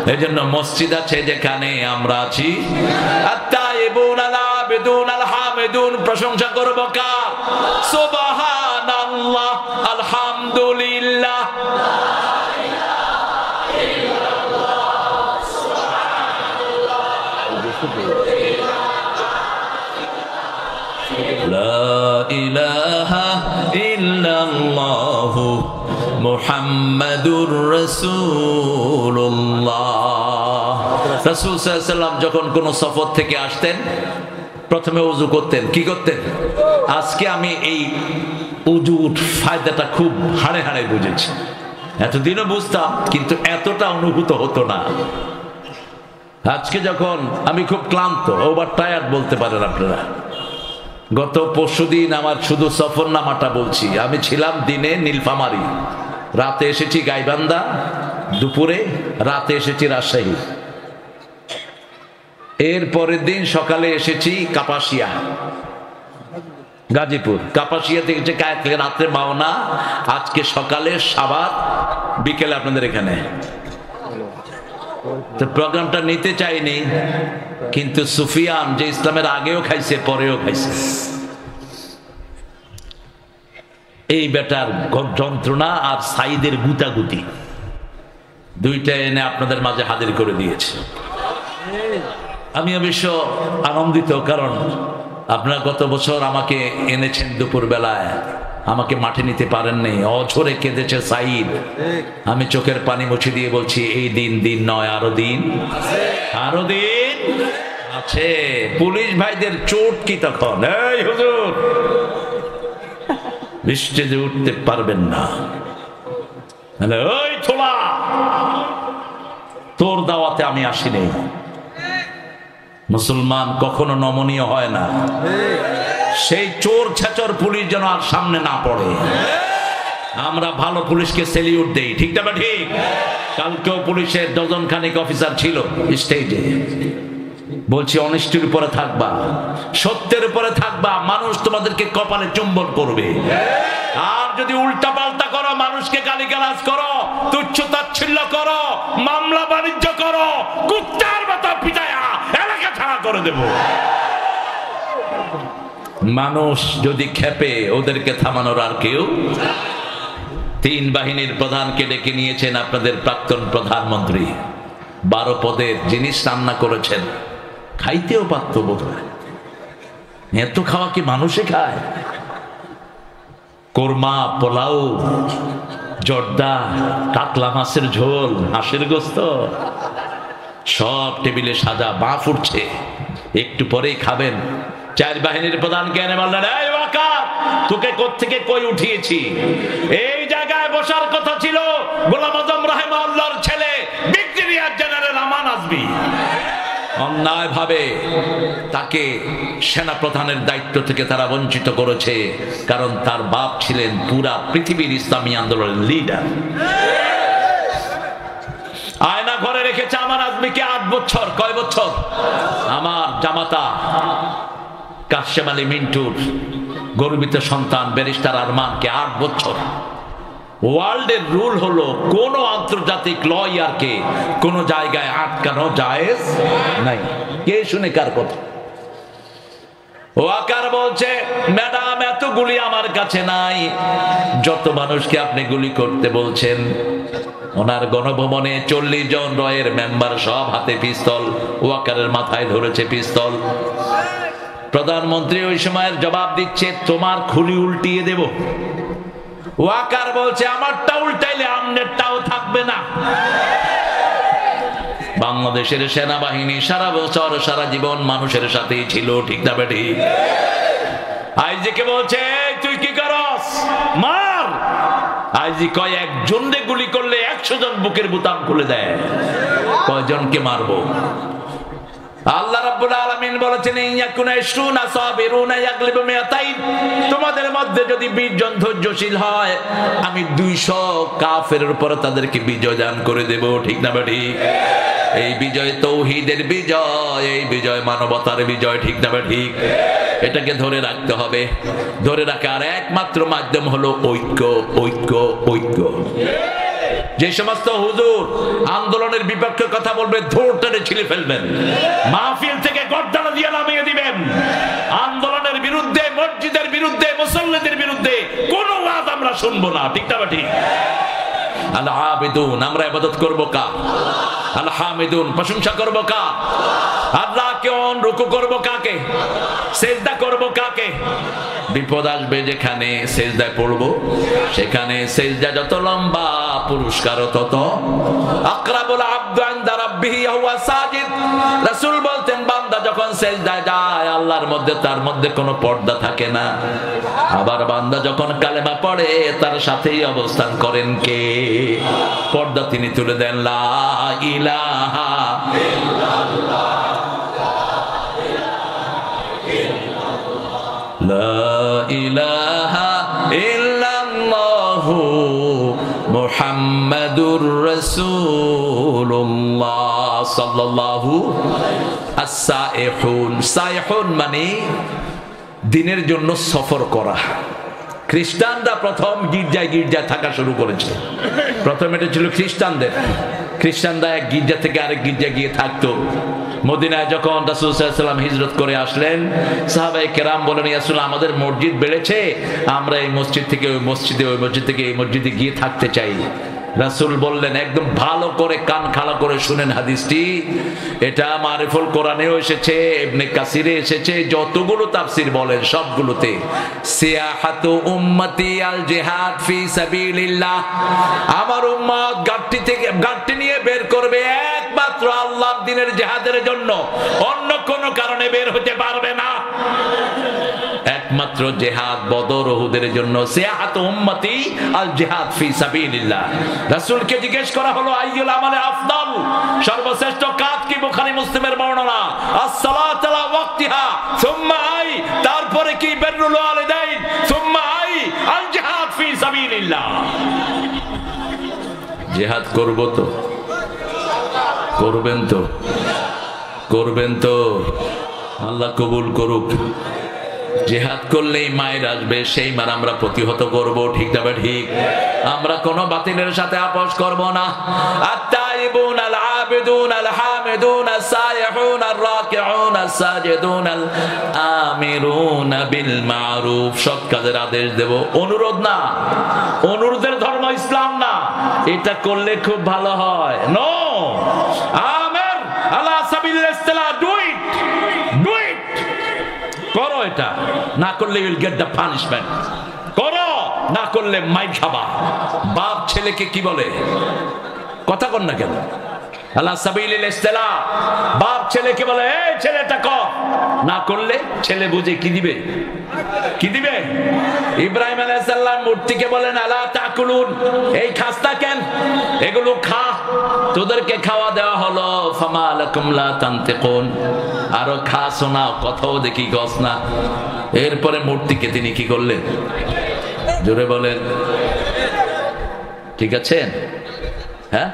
Speaker 1: এজন্য মসজিদ আছে যেখানে আমরা আছি। আত-তাইবুন আল-আবিদুন আল-হামিদুন। প্রশংসা করব কার? সুবহানাল্লাহ, আলহামদুলিল্লাহ। লা ইলাহা ইল্লাল্লাহু মুহাম্মাদুর রাসূলুল্লাহ। রাসূল সাল্লাল্লাহু আলাইহি ওয়াসাল্লাম যখন কোন সফর থেকে আসতেন প্রথমে ওযু করতেন। কি করতেন? আজকে আমি এই ওযুর ফায়দাটা খুব হাড়ে হাড়ে বুঝেছি। এতদিনও বুঝতাম কিন্তু এতটা অনুভূত হতো না। আজকে যখন আমি খুব ক্লান্ত, ওভার টায়ার্ড বলতে পারেন আপনারা। গত পরশুদিন আমার শুধু সফরনামাটা বলছি, আমি ছিলাম দিনে নীলফামারী, রাতে এসেছি গাইবান্ধা, দুপুরে রাতে এসেছি রাজশাহী, এর পরের দিন সকালে এসেছি কাপাসিয়া গাজীপুর, কাপাসিয়া থেকে রাত্রে মাওনা, আজকে সকালে সাভার, বিকেলে আপনাদের এখানে। তো প্রোগ্রামটা নিতে চাইনি, কিন্তু সুফিয়ান যে ইসলামের আগেও খাইছে পরেও খাইছে, এই বেটার যন্ত্রণা আর সাইদের গুতাগুতি দুইটা এনে আপনাদের মাঝে হাজির করে দিয়েছে। আমি অবশ্য আনন্দিত, কারণ আপনারা গত বছর আমাকে এনেছেন দুপুর বেলায়, আমাকে মাঠে নিতে পারেননি, অঝরে কেঁদেছে সাইদ। আমি চোখের পানি মুছে দিয়ে বলছি এই দিন দিন নয়, আরো দিন, আরো দিন আছে। পুলিশ ভাইদের চোট কি তখন, এই হুজুর স্টেজে উঠতে পারবেন না, ওই ছোলা তোর দাওয়াতে আমি আসিনি। মুসলমান কখনো নমনীয় হয় না, সেই চোর ছেচর পুলিশ যেন আর সামনে না পড়ে। আমরা ভালো পুলিশকে সেলিউট দেই, ঠিক না? ঠিক। কালকেও পুলিশের ডজন খানিক অফিসার ছিল স্টেজে, বলছি অনেস্টির উপরে থাকবা, সত্যের উপরে থাকবা, মানুষ তোমাদেরকে কপালে চুম্বন করবে। আর যদি উল্টা পাল্টা করো, মানুষকে গালিগালাজ করো, তুচ্ছ তাচ্ছিল্য করো, মামলা বাণিজ্য করো, কুত্তার মতো পিটায়া এলাকা ছাড়া করে দেব। মানুষ যদি খেপে, ওদেরকে থামানোর আর কেউ। তিন বাহিনীর প্রধানকে ডেকে নিয়েছেন আপনাদের প্রাক্তন প্রধানমন্ত্রী, 12 পদের জিনিস রান্না করেছেন, খাইতেও পারত বোধ হয়। এত খাওয়া কি মানুষে খায়? কোরমা, পোলাও, জর্দা, কাতলা মাছের ঝোল, হাঁসের গোস্ত, সব টেবিলে সাজা, বাঁ ফুটছে, একটু পরেই খাবেন। 4 বাহিনীর প্রধানকে এনে বললেন, এই ওয়াকার, তোকে কোত্থেকে কই উঠিয়েছি? এই জায়গায় বসার কথা ছিল গোলাম আজম রাহিমাহুল্লাহর ছেলে ব্রিগেডিয়ার জেনারেল আমান আজমি। অন্যায় ভাবে তাকে সেনা প্রধানের দায়িত্ব থেকে তারা বঞ্চিত করেছে, কারণ তার বাপ ছিলেন পুরা পৃথিবীর ইসলামী আন্দোলনের লিডার। আয়না ঘরে রেখেছে আমান আজমিকে 8 বছর। কয় বছর? আমার জামাতা কাশেম আলী মিন্টুর গর্বিত সন্তান ব্যারিস্টার আরমানকে 8 বছর। ওয়ার্ল্ডের রুল হলো কোন আন্তর্জাতিক লয়ারকে কোন জায়গায় আটকানো জায়েজ নাই। কে শুনে কার কথা? ওয়াকার বলছে, ম্যাডাম এত গুলি আমার কাছে নাই, যত মানুষকে আপনি গুলি করতে বলছেন। ওনার গণভবনে 40 জন রয়ের মেম্বার, সব হাতে পিস্তল, ওয়াকারের মাথায় ধরেছে পিস্তল। প্রধানমন্ত্রী ওই সময়ের জবাব দিচ্ছে, তোমার খুলি উল্টিয়ে দেব। ওয়াকার বলছে, আমারটা উল্টাইলে আমনেরটাও থাকবে না। বাংলাদেশের সেনাবাহিনী সারা বছর সারা জীবন মানুষের সাথেই ছিল, ঠিক না বেটি? আইজিকে বলছে, তুই কি করস? মার। আইজি কয়, একজনকে গুলি করলে 100 জন বুকের বোতাম খুলে দেয়, কয়জনকে মারবো? আল্লাহ রাব্বুল আলামিন বলেছেন, ইয়াকুনা ইশরুনা সাবিরুনা ইয়াগলিবু মিয়াতাইন, তোমাদের মধ্যে যদি 20 জন ধৈর্যশীল হয়, আমি 200 কাফেরের উপর তাদেরকে বিজয় দান করে দেব, ঠিক না বেটি? এই বিজয় তৌহিদের বিজয়, এই বিজয় মানবতার বিজয়, ঠিক না ঠিক? এটাকে ধরে রাখতে হবে। ধরে রাখার একমাত্র মাধ্যম হলো ঐক্য, ঐক্য, ঐক্য। যে সমস্ত হুজুর আন্দোলনের বিপক্ষে কথা বলবে, ধোর টেনে ছিঁড়ে ফেলবেন, মাহফিল থেকে গর্দানা দিয়ে নামিয়ে দিবেন। আন্দোলনের বিরুদ্ধে, মসজিদের বিরুদ্ধে, মুসল্লিদের বিরুদ্ধে কোনো ওয়াজ আমরা শুনবো না, ঠিক না ঠিক? আল আবিদুন, আমরা ইবাদত করব কার? আল হামিদুন, প্রশংসা করব কার? আল্লাহ রাকিউন, রুকু করব কাকে, সিজদা করব কাকে। বিপদ আসবে যেখানে সিজদায় পড়ব, সেখানে সিজদা যত লম্বা পুরস্কার তত। আকরাবুল আবদু ইনদা রাব্বিহি হুয়া সাজিদ, রাসূল বলতেন বান্দা যখন সিজদায় যায় আল্লাহর মধ্যে তার মধ্যে কোনো পর্দা থাকে না। আবার বান্দা যখন কালেমা পড়ে তার সাথেই অবস্থান করেন কে, পর্দা তিনি তুলে দেন। লা ইলাহা ইল্লাল্লাহ, লা ইলাহা ইল্লাল্লাহু মুহাম্মাদুর রাসূলুল্লাহ সাল্লাল্লাহু আস-সাইহুন। সাইহুন মানে দিনের জন্য সফর করা। খ্রিস্টানরা প্রথম গির্জায় গির্জায় থাকা শুরু করেছে। প্রথম এটা ছিল খ্রিস্টানদের, খ্রিস্টানরা এক গির্জা থেকে আরেক গির্জা গিয়ে থাকতো। মদিনায় যখন রাসূল সাল্লাল্লাহু আলাইহি ওয়াসাল্লাম হিজরত করে আসলেন, সাহাবায়ে কেরাম বলেন, ইয়া রাসূলুল্লাহ আমাদের মসজিদ বেড়েছে, আমরা এই মসজিদ থেকে ওই মসজিদে, ওই মসজিদ থেকে এই মসজিদে গিয়ে থাকতে চাই। রাসূল বললেন, একদম ভালো করে কান খাড়া করে শুনেন হাদিসটি, এটা মারিফুল কোরআনেও এসেছে, ইবনে কাসিরে এসেছে, যতগুলো তাফসীর বলেন সবগুলোতে সিয়াহাতু উম্মতি আল জিহাদ ফি সাবিলিল্লাহ, আমার উম্মত গাট্টি থেকে গাট্টি নিয়ে বের করবে একমাত্র আল্লাহর দ্বীনের জিহাদের জন্য, অন্য কোনো কারণে বের হতে পারবে না। একমাত্র জিহাদ বদর উহুদের জন্য, সিয়াহাতু উম্মতি আল জিহাদ ফি সাবিলিল্লাহ। রাসূলকে জিজ্ঞেস করা হলো আইয়ুল আমালে আফদাল, সর্বশ্রেষ্ঠ কাজ কি? বুখারী মুসলিমের বর্ণনা, as-সালাতু আলা ওয়াক্তিহা সুম্মা আই, তারপরে কি বিররুল ওয়ালিদাইন সুম্মা আই আল জিহাদ ফি সাবিলিল্লাহ। জিহাদ করব তো, করবেন তো, করবেন তো, আল্লাহ কবুল করুক। জিহাদ করলেই মায়ের আসবে, সেই মার আমরা প্রতিহত করব, ঠিক না ঠিক? আমরা কোন বাতিলের সাথে আপোষ করব না। আত-তাইবুন আল আবিদুন আল হামিদুন আস-সাইহুন আর রাকিউন আস-সাজিদুন আল আমিরুন বিল মারুফ, সৎ কাজের আদেশ দেব, অনুরোধ না। অনুরোধের ধর্ম ইসলাম না, এটা করলে খুব ভালো হয়। নো, আমির আলা সাবিলিল ইসলাম, ডু ইট, ডু ইট, করো। এটা না করলে you will get the punishment. করো, না করলে মাইর খাবা। বাপ ছেলেকে কি বলে, কথা কর না কেন? আলা সাবিলিল ইসলাম, বাপ ছেলেকে বলে এই ছেলেটা কর, না করলে ছেলে বুঝে কি দিবে, কি দিবে? ইব্রাহিম আলাইহিস সালাম মূর্তিকে বলেন আলা তাকুলুন, এই খাস না কেন, এগুলো খা, তোদেরকে খাওয়া দেওয়া হলো, ফামা লাকুম লা তানতিকুন, আরো খা, শোনা, কথাও দেখি গস না। এরপরে মূর্তিকে তিনি কি করলেন, জোরে বলেন, ঠিক আছে? হ্যাঁ,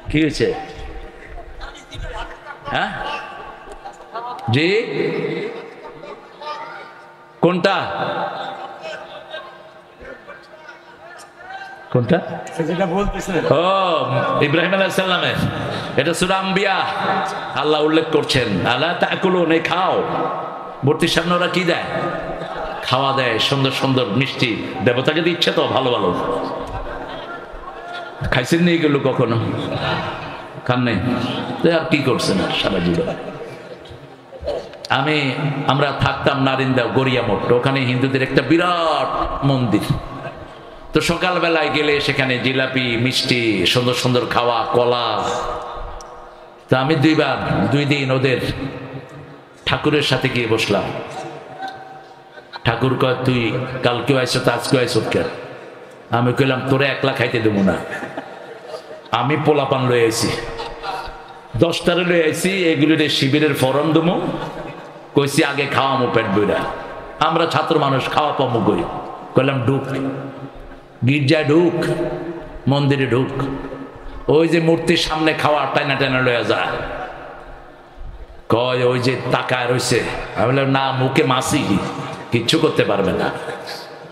Speaker 1: কি হয়েছে? হ্যাঁ জি, কোনটা কোনটা? ও ইব্রাহিম আলাইহিস সালামের, এটা সূরা আম্বিয়া, আল্লাহ উল্লেখ করছেন আলা তাকুলুন, এই খাও। মূর্তির সামনে ওরা কি দেয়? খাওয়া দেয়, সুন্দর সুন্দর মিষ্টি, দেবতাকে দিচ্ছে তো ভালো ভালো। খাইছেন নি এগুলো কখনো? খান নাই? আর কি করছেন সারা জীবন? আমরা থাকতাম নারিন্দা গড়িয়ামঠ, ওখানে হিন্দুদের একটা বিরাট মন্দির। তো সকালবেলায় গেলে সেখানে জিলাপি, মিষ্টি, সুন্দর সুন্দর খাওয়া, কলা। তো আমি 2 দিন ওদের ঠাকুরের সাথে গিয়ে বসলাম। ঠাকুর কয় তুই কালকেও আইসো, তো আজকেও আইসো কেন? আমি কইলাম তোরে একলা খাইতে দেবো না, আমি পোলাপান লয়ে আইছি, 10টারে লয়ে আইছি, এগুলির শিবিরের ফরম দেবো, কইছি আগে খাওয়ামো পেট বইরা, আমরা ছাত্র মানুষ খাওয়া পামো কই। কইলাম ঢুক, গির্জায় ঢুক, মন্দিরে ঢুক, ওই যে মূর্তির সামনে খাওয়া টাইনা টাইনা লয়ে যা। কয় ওই যে তাকায় রয়েছে। আমি বললাম না, মুখে মাসি, কিচ্ছু করতে পারবে না।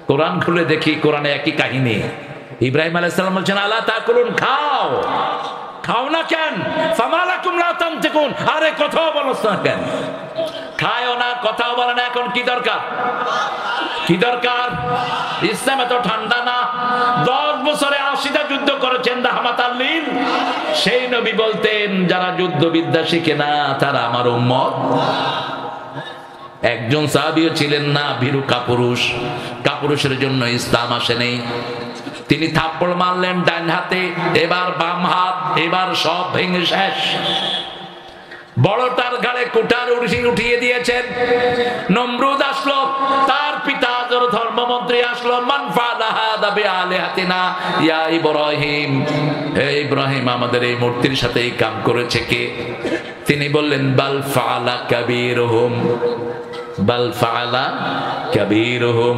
Speaker 1: কোরআন খুলে দেখি, কোরআনে একই কাহিনী। ইব্রাহিম আলাইহিস সালাম বলছেন আলা তাকুলুন, খাও। খাও না কেন? ফামা লাকুম লা তানতিকুন, আরে কথা বলছ না কেন? খায়ও না, কথাও বলে না। এখন কি দরকার? কি দরকার? ইসলাম এত ঠান্ডা না। 10 বছরে 80টা যুদ্ধ করেছেন রাহমাতাল লিল। সেই নবী বলতেন যারা যুদ্ধবিদ্যা শিখে না তারা আমার উম্মত। একজন সাহাবীও ছিলেন না ভীরু কাপুরুষ। কাপুরুষের জন্য ইসলাম আসেনি। তিনি থাপ্পড় মারলেন ডান হাতে, এবার বাম হাত, এবার সব ভেঙে শেষ। বড়টার ঘাড়ে কুঠার উঠিয়ে দিয়েছেন। নমরুদ আসলো, তার পিতা আজর ধর্মমন্ত্রী আসলো। মান ফাআলা হাদা বিআলিহাতিনা ইয়া ইব্রাহিম, হে ইব্রাহিম আমাদের এই মূর্তির সাথে এই কাম করেছে কে? তিনি বললেন বাল ফাআলা কাবীরুহুম, বাল ফাআলা কাবীরুহুম।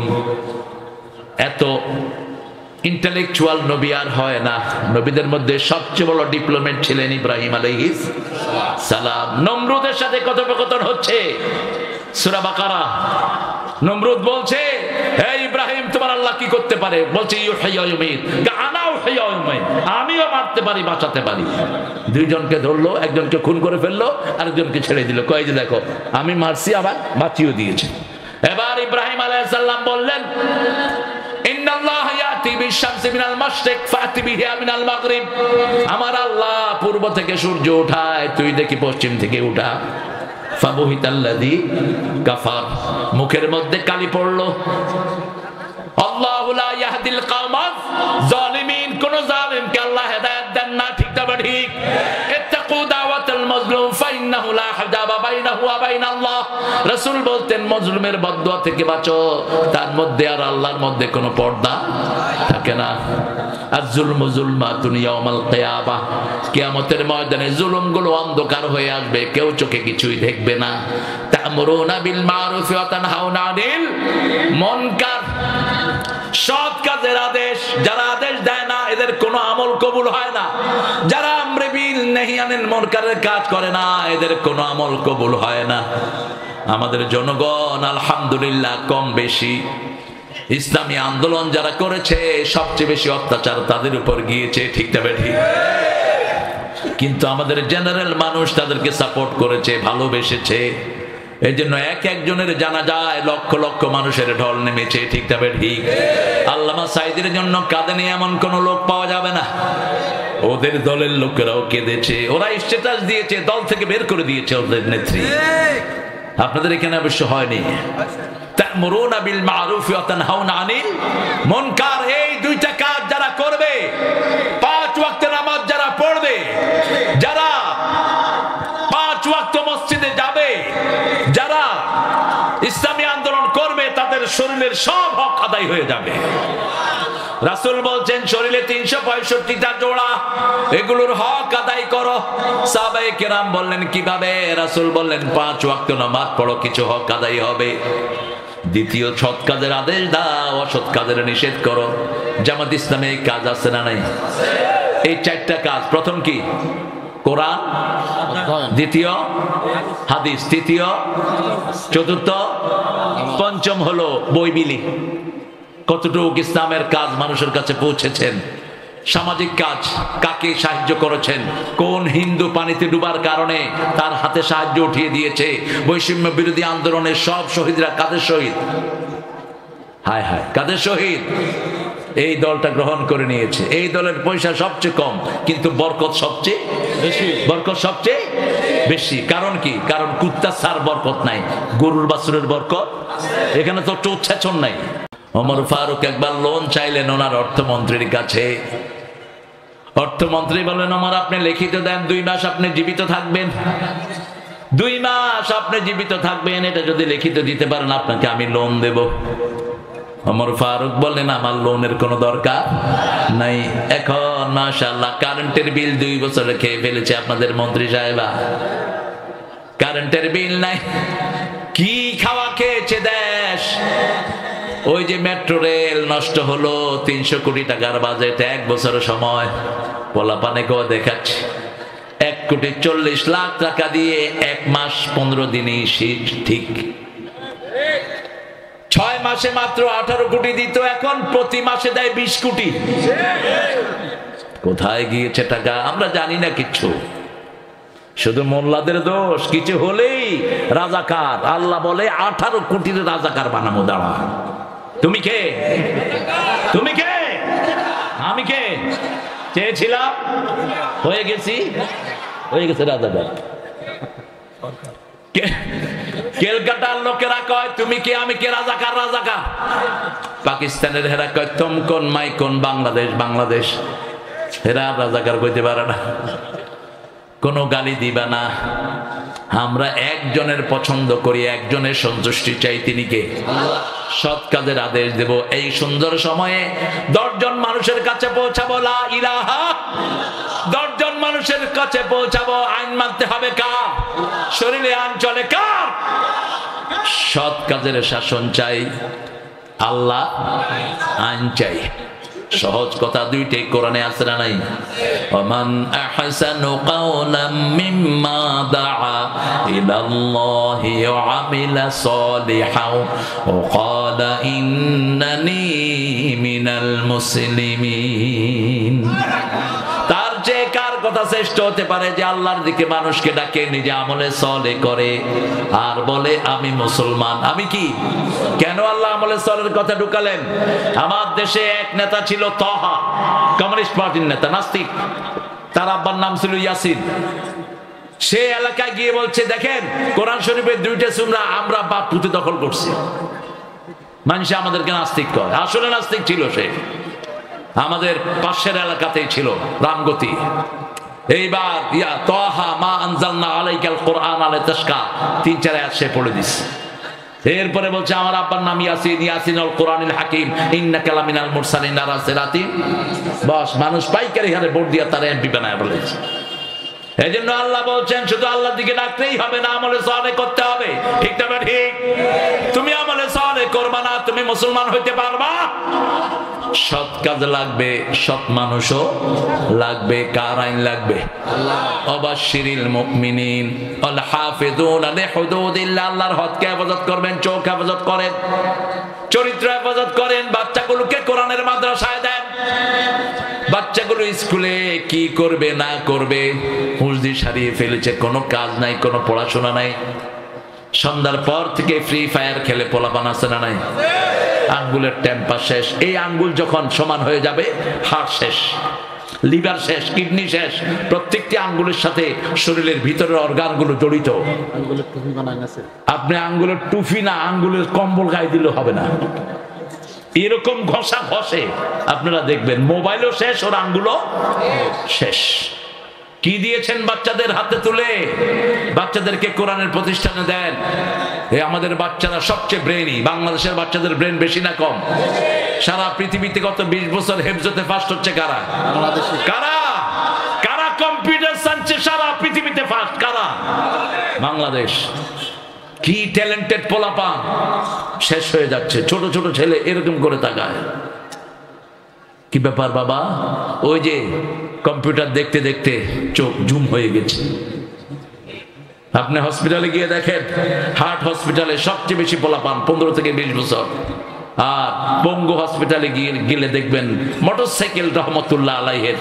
Speaker 1: এত ইন্টেলেকচুয়াল নবী আর হয় না। নবীদের মধ্যে সবচেয়ে বড় ডিপ্লোমেট ছিলেন ইব্রাহিম আলাইহিস সালাম। নমরুদের সাথে কথোপকথন হচ্ছে সূরা বাকারা। নমরুদ বলছে, হে ইব্রাহিম তোমার আল্লাহ কি করতে পারে? বলছে ইউহয়ি ওয়া ইউমীত। আনা উহয়ি ওয়া উমীত, আমিও মারতে পারি বাঁচাতে পারি। দুইজনকে ধরলো, একজনকে খুন করে ফেললো, আরেকজনকে ছেড়ে দিল। কয় যে দেখো আমি মারছি আবার বাঁচিয়ে দিয়েছে। এবার ইব্রাহিম আলাইহিস সালাম বললেন ইন্নাল্লাহ ইয়াতি বিশ-শামসি মিনাল মাশরিক ফাতি বিহা মিনাল মাগরিব। আমার আল্লাহ পূর্ব থেকে সূর্য ওঠায়, তুই দেখি পশ্চিম থেকে উঠা। ফাবুহিতাল্লাযী কাফার, মুখের মধ্যে কালি পড়লো। আল্লাহু লা ইয়াহদিল কওমাজ জালিমিন, কোন জালিমকে আল্লাহ হেদায়েত দেন না। ঠিক না ঠিক? ইত্তাকু দাওয়াতাল মাজলুম ফাইন্নাহু লা হিজাবা বাইনাহু ওয়া বাইনাল্লাহ। রাসূল বলতেন মাজলুমের বদদুয়া থেকে বাঁচো, তার মধ্যে আর আল্লাহর মধ্যে কোনো পর্দা থাকে না। আয-যুলমু যুলমাতুন ইয়াউমাল কিয়ামাহ, কিয়ামতের ময়দানে জুলুমগুলো অন্ধকার হয়ে আসবে, কেউ চোখে কিছুই দেখবে না। তা'মুরুনা বিল মারুফি ওয়া তানহাউনা আনিল মুনকার, সৎ কাজের আদেশ। যারা আদেশ দেয় না এদের কোনো আমল কবুল হয় না। যারা আমরে বিল নাহি আনিল মুনকারের কাজ করে না এদের কোনো আমল কবুল হয় না। আমাদের জনগণ আলহামদুলিল্লাহ কম বেশি ইসলামী আন্দোলন যারা করেছে সবচেয়ে বেশি অত্যাচার তাদের উপর গিয়েছে। ঠিক না ঠিক? কিন্তু আমাদের জেনারেল মানুষ তাদেরকে সাপোর্ট করেছে, ভালোবেসেছে। এই জন্য এক একজনের জানা যায় লক্ষ লক্ষ মানুষের ঢল নেমেছে। ঠিক তবে ঠিক? আল্লামা সাঈদীর জন্য কাঁদেনি এমন কোন লোক পাওয়া যাবে না। ওদের দলের লোকেরাও কেঁদেছে, ওরা স্ট্যাটাস দিয়েছে, দল থেকে বের করে দিয়েছে ওদের নেত্রী। আপনাদের এখানে অবশ্য হয়নি। তা'মুরুনা বিল মারুফি ওয়া তানহাউনা আনিল মুনকার, এই দুইটা কাজ যারা করবে, 5 ওয়াক্ত নামাজ যারা পড়বে, যারা 5 ওয়াক্ত মসজিদে যাবে, যারা ইসলামী আন্দোলন করবে, তাদের শরীরের সব হক আদায় হয়ে যাবে। রাসূল বলছেন শরীরে 365টা জোড়া, এগুলোর হক আদায় করো। সাহাবায়ে কেরাম বললেন কিভাবে? রাসূল বললেন 5 ওয়াক্ত নামাজ পড়ো, কিছু হক আদায় হবে। দ্বিতীয়, সৎ কাজের আদেশ দাও, অসৎ কাজের নিষেধ করো। জামাত ইসলামে এই কাজ আছে না নাই? এই 4টা কাজ। প্রথম কি? কোরআন, দ্বিতীয় হাদিস, তৃতীয়, চতুর্থ, পঞ্চম হলো বই বিলি। কতটুকু ইসলামের কাজ মানুষের কাছে পৌঁছেছেন? সামাজিক কাজ কাকে সাহায্য করেছেন? কোন হিন্দু পানিতে ডুবার কারণে তার হাতে সাহায্য উঠিয়ে দিয়েছে? বৈষম্য বিরোধী আন্দোলনের সব শহীদরা কাদের শহীদ? হায় হায়, কাদের শহীদ? এই দলটা গ্রহণ করে নিয়েছে। এই দলের পয়সা সবচেয়ে কম কিন্তু বরকত সবচেয়ে বেশি। বরকত সবচেয়ে বেশি। কারণ কি? কারণ কুত্তা সার বরকত নাই, গরুর বাছুরের বরকত। এখানে তো একটা উচ্ছাচন নাই। ওমর ফারুক একবার লোন চাইলেন ওনার অর্থমন্ত্রীর কাছে। অর্থমন্ত্রী বললেন ওমর আপনি লিখিত দেন 2 মাস আপনি জীবিত থাকবেন, 2 মাস আপনি জীবিত থাকবেন, এটা যদি লিখিত দিতে পারেন আপনাকে আমি লোন দেব। ওমর ফারুক বললেন আমার লোনের কোনো দরকার নাই। এখন মাশাআল্লাহ কারেন্টের বিল 2 বছরে খেয়ে ফেলেছে আপনাদের মন্ত্রী সাহেবা। কারেন্টের বিল নাই, কি খাওয়া খেয়েছে দেশ। ওই যে মেট্রো রেল নষ্ট হলো, 300 কোটি টাকার বাজেট, 1 বছরের সময়। পোলাপানে কেউ দেখাচ্ছে 1,40,00,000 টাকা দিয়ে 1 মাস 15 দিনই ঠিক। 6 মাসে মাত্র 18 কোটি দিত, এখন প্রতি মাসে দেয় 20 কোটি। কোথায় গিয়েছে টাকা আমরা জানি না কিচ্ছু। শুধু মোল্লাদের দোষ, কিছু হলেই রাজাকার। আল্লাহ বলে 18 কোটির রাজাকার বানাবো। দাঁড়া, তুমি কে? তুমি কে? আমি কে? চেয়েছিলাম, হয়ে গেছি, হয়ে গেছে রাজাকার। কেলকাতার লোকেরা কয় তুমি কে, আমি কে, রাজাকার রাজাকার। পাকিস্তানের হেরা কয় তুম কোন মাই কোন, বাংলাদেশ বাংলাদেশ। হেরা রাজাকার কইতে পারে না, কোনো গালি দিবা না। আমরা একজনের পছন্দ করি, একজনের সন্তুষ্টি চাই, তিনি কে? সৎ কাজের আদেশ দেব। এই সুন্দর সময়ে 10 জন মানুষের কাছে পৌঁছাবো লা ইলাহা, 10 জন মানুষের কাছে পৌঁছাবো। আইন মানতে হবে কার? শরীরে আইন চলে কার? সৎ কাজের শাসন চাই, আল্লাহ আইন চাই। সহজ কথা, দুইটাই কোরআনে আছে না নাই? ওমান আহসানু কাওলাম মিম্মা দাআ ইলাল্লাহি ওয়া আমিলা সলিহাও ওয়া ক্বালা ইন্নানি মিনাল মুসলিমিন। তার যে কার কথা শ্রেষ্ঠ হতে পারে যে আল্লাহর দিকে মানুষকে ডাকে, নিজে আমলে সলে করে আর বলে আমি মুসলমান। আমি কি? কেন আল্লাহ আমলে সলের কথা ঢুকালেন? আমার দেশে এক নেতা ছিল তহা, কমিউনিস্ট পার্টির নেতা, নাস্তিক। তার আব্বার নাম ছিল ইয়াসিন। সে এলাকায় গিয়ে বলছে দেখেন কোরআন শরীফের 2টা সূরা আমরা বাপ পুঁতে দখল করছি, মানুষ আমাদেরকে নাস্তিক কয়। আসলে নাস্তিক ছিল সে, আমাদের পাশের এলাকাতেই ছিল, রামগতি। এইবার ইয়া তাহা মা আনজালনা আলাইকাল কুরআন লিতাশকা 3-4 আয়াত সে পড়ে দিছে। এরপরে বলছে আমার আব্বার নাম ইয়াসিন, ইয়াসিনুল কুরআনিল হাকিম ইন্নাকা লামিনাল মুরসালিন আলা সিরাতিন। বস, মানুষ পাইকারি হারে ভোট দিয়া তার এমপি বানায় বলেছে। এজন্য আল্লাহ বলছেন শুধু আল্লাহর দিকে ডাকতেই হবে না, আমলে সালেহ করতে হবে। ঠিক না ঠিক? তুমি আমলে সালেহ করবা না, তুমি মুসলমান হইতে পারবা? সৎ কাজ লাগবে, সৎ মানুষও লাগবে। কার আইন লাগবে? অবাশশিরিল মুমিনিন ওয়াল হাফিজুনা লিহুদুদিল্লাহ। আল্লাহর হদকে হেফাজত করবেন, চোখ হেফাজত করেন, চরিত্র হেফাজত করেন, বাচ্চাগুলোকে কোরআনের মাদ্রাসায় দেন। বাচ্চাগুলো স্কুলে কি করবে না করবে হুজদি সারিয়ে ফেলেছে, কোনো কাজ নাই, কোনো পড়াশোনা নাই। সন্ধ্যার পর থেকে ফ্রি ফায়ার খেলে পোলাপান আছে না নাই? আঙ্গুলের টেম্পার শেষ। এই আঙ্গুল যখন সমান হয়ে যাবে, হার্ট শেষ, লিভার শেষ, কিডনি শেষ। প্রত্যেকটি আঙ্গুলের সাথে শরীরের ভিতরের অর্গানগুলো জড়িত। আপনি আঙ্গুলের টুপি না, আঙ্গুলের কম্বল গায়ে দিলে হবে না, এরকম ঘষা ঘষে। আপনারা দেখবেন মোবাইলও শেষ, ওর আঙ্গুলও শেষ। কি দিয়েছেন বাচ্চাদের হাতে তুলে? বাচ্চাদেরকে কোরআনের প্রতিষ্ঠানে দেন। আমাদের বাচ্চারা সবচেয়ে ব্রেইনি। বাংলাদেশের বাচ্চাদের ব্রেন বেশি না কম? সারা পৃথিবীতে গত 20 বছর হেফজতে ফার্স্ট হচ্ছে কারা? কারা? কারা কম্পিউটার সায়েন্সে সারা পৃথিবীতে ফার্স্ট? কারা? বাংলাদেশ। কি ট্যালেন্টেড পোলাপান, শেষ হয়ে যাচ্ছে। ছোট ছোট ছেলে এরকম করে তাকায়। কি ব্যাপার বাবা? ওই যে কম্পিউটার দেখতে দেখতে চোখ ঝুম হয়ে গেছে। আপনি হসপিটালে গিয়ে দেখেন, হার্ট হসপিটালে সবচেয়ে বেশি পোলাপান 15 থেকে 20 বছর। আর পঙ্গু হসপিটালে গেলে দেখবেন মোটরসাইকেল রহমতুল্লাহ আলাইহির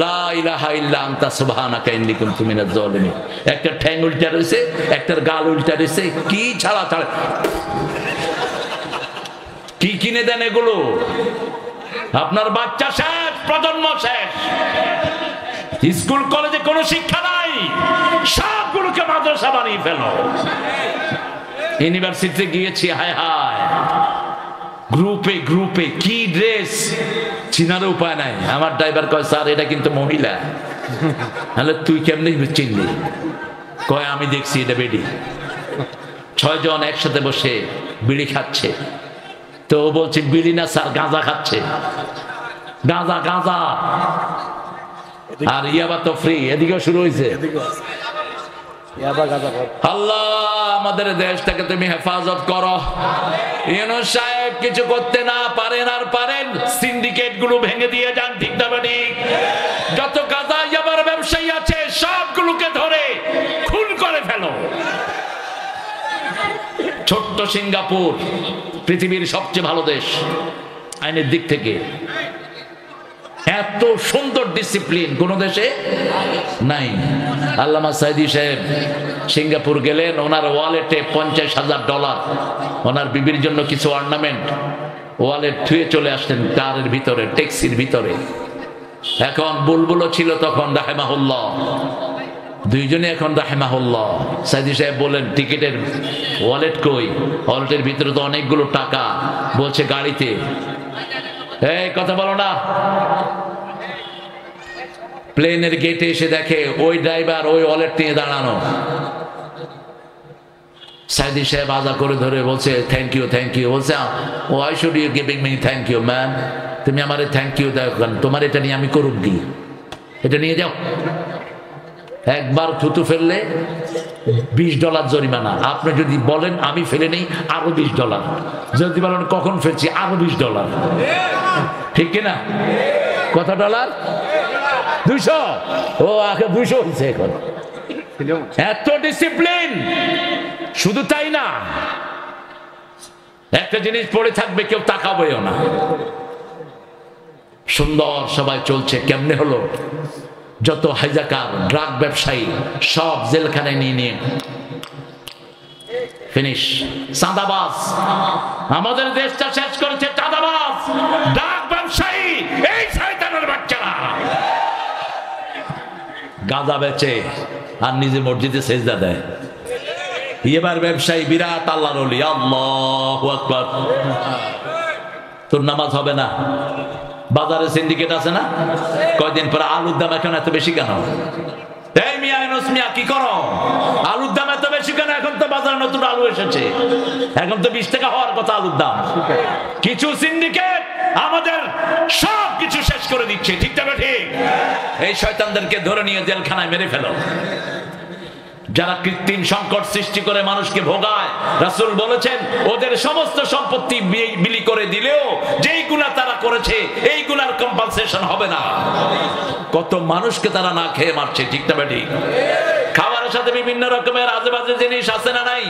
Speaker 1: লা ইলাহা ইল্লা আনতা সুবহানাকা ইন্নী কুনতু মিনাজ জালিমিন। একটা ঠ্যাং উল্টা রয়েছে, একটার গাল উল্টা রয়েছে। কি ছাড়া ছাড়া কি কিনে দেন এগুলো? আপনার বাচ্চা শেষ, প্রজন্ম শেষ। স্কুল কলেজে কোনো শিক্ষা নাই, সবগুলোকে মাদ্রাসা বানিয়ে ফেলো। ইউনিভার্সিটিতে গিয়েছি, হায় হায়, গ্রুপে গ্রুপে কি ড্রেস, চিনার উপায় নাই। আমার ড্রাইভার কয় স্যার এটা কিন্তু মহিলা। তাহলে তুই কেমনি চিনলি? কয় আমি দেখছি এটা বেডি। 6 জন একসাথে বসে বিড়ি খাচ্ছে। তো ও বলছে বিড়ি না স্যার, গাঁজা খাচ্ছে। গাঁজা গাঁজা। আর ইয়াবা তো ফ্রি, এদিকেও শুরু হয়েছে। আল্লাহ আমাদের দেশটাকে তুমি হেফাজত করো। ইউনূস সাহেব কিছু করতে না পারেন, আর পারেন সিন্ডিকেট গুলো ভেঙে দিয়ে যান। ঠিক না ঠিক? যত গাঁজা ইয়াবার ব্যবসায়ী আছে সবগুলোকে ধরে খুন করে ফেলো। ছোট্ট সিঙ্গাপুর পৃথিবীর সবচেয়ে ভালো দেশ আইনের দিক থেকে। এত সুন্দর ডিসিপ্লিন কোন দেশে নাই। আল্লামা সাইদি সাহেব সিঙ্গাপুর গেলেন, ওনার ওয়ালেটে $50,000, ওনার বিবির জন্য কিছু অর্নামেন্ট ওয়ালেট থুয়ে চলে আসতেন কারের ভিতরে, ট্যাক্সির ভিতরে। এখন বুলবুলও ছিল তখন রাহেমাহুল্লাহ, দুইজনে এখন রাহেমাহুল্লাহ। সাইদি সাহেব বলেন টিকিটের ওয়ালেট কই? ওয়ালেটের ভিতরে তো অনেকগুলো টাকা। বলছে গাড়িতে। এই কথা বলো না। প্লেনের গেটে এসে দেখে ওই ড্রাইভার ওই ওয়ালেট নিয়ে দাঁড়ানো। সাইদি সাহেব আদা করে ধরে বলছে থ্যাংক ইউ থ্যাংক ইউ। বলছে why should you giving me thank you man? তুমি আমারে থ্যাংক ইউ দাও কেন? তোমার এটা নিয়ে আমি করুক কি? এটা নিয়ে যাও। একবার থুতু ফেললে $20 জরিমানা। আপনি যদি বলেন আমি ফেলে নেই, আরো $20। যদি বলেন কখন ফেলছি, আরো $20। ঠিক কিনা? কত ডলার? 200। ও আগে 200 হয়েছে এখন। এত ডিসিপ্লিন। শুধু তাই না, একটা জিনিস পড়ে থাকবে, কেউ তাকাবেও না। সুন্দর সবাই চলছে। কেমনে হলো? যত হাইজাকার, ড্রাগ ব্যবসায়ী সব জেলখানায় নিয়ে ফিনিশ। চাঁদাবাজ আমাদের দেশটা শেষ করেছে। চাঁদাবাজ, ড্রাগ ব্যবসায়ী, এই শয়তানের বাচ্চারা গাঁজা বেচে আর নিজে মসজিদে সেজদা দেয়। এবার ব্যবসায়ী বিরাট আল্লাহর ওলি, আল্লাহু আকবার। তোর নামাজ হবে না। বাজারে সিন্ডিকেট আছে না? কয়দিন পরে আলুর দাম এখন এত বেশি কেন? এই মিয়া এনস মিয়া কি করো? আলুর দাম এত বেশি কেন? এখন তো বাজারে নতুন আলু এসেছে, এখন তো 20 টাকা হওয়ার কথা আলুর দাম। কিছু সিন্ডিকেট আমাদের সব কিছু শেষ করে দিচ্ছে। ঠিক তবে ঠিক। এই শয়তানদেরকে ধরে নিয়ে জেলখানায় মেরে ফেলো। যারা কৃত্রিম সংকট সৃষ্টি করে মানুষকে ভোগায়, রাসূল বলেছেন ওদের সমস্ত সম্পত্তি বিলি করে দিলেও যেই গুনাহ তারা করেছে এই গুনার কম্পানসেশন হবে না। কত মানুষকে তারা না খেয়ে মারছে। ঠিক না ঠিক? খাবারের সাথে বিভিন্ন রকমের আজেবাজে জিনিস আছে না নাই?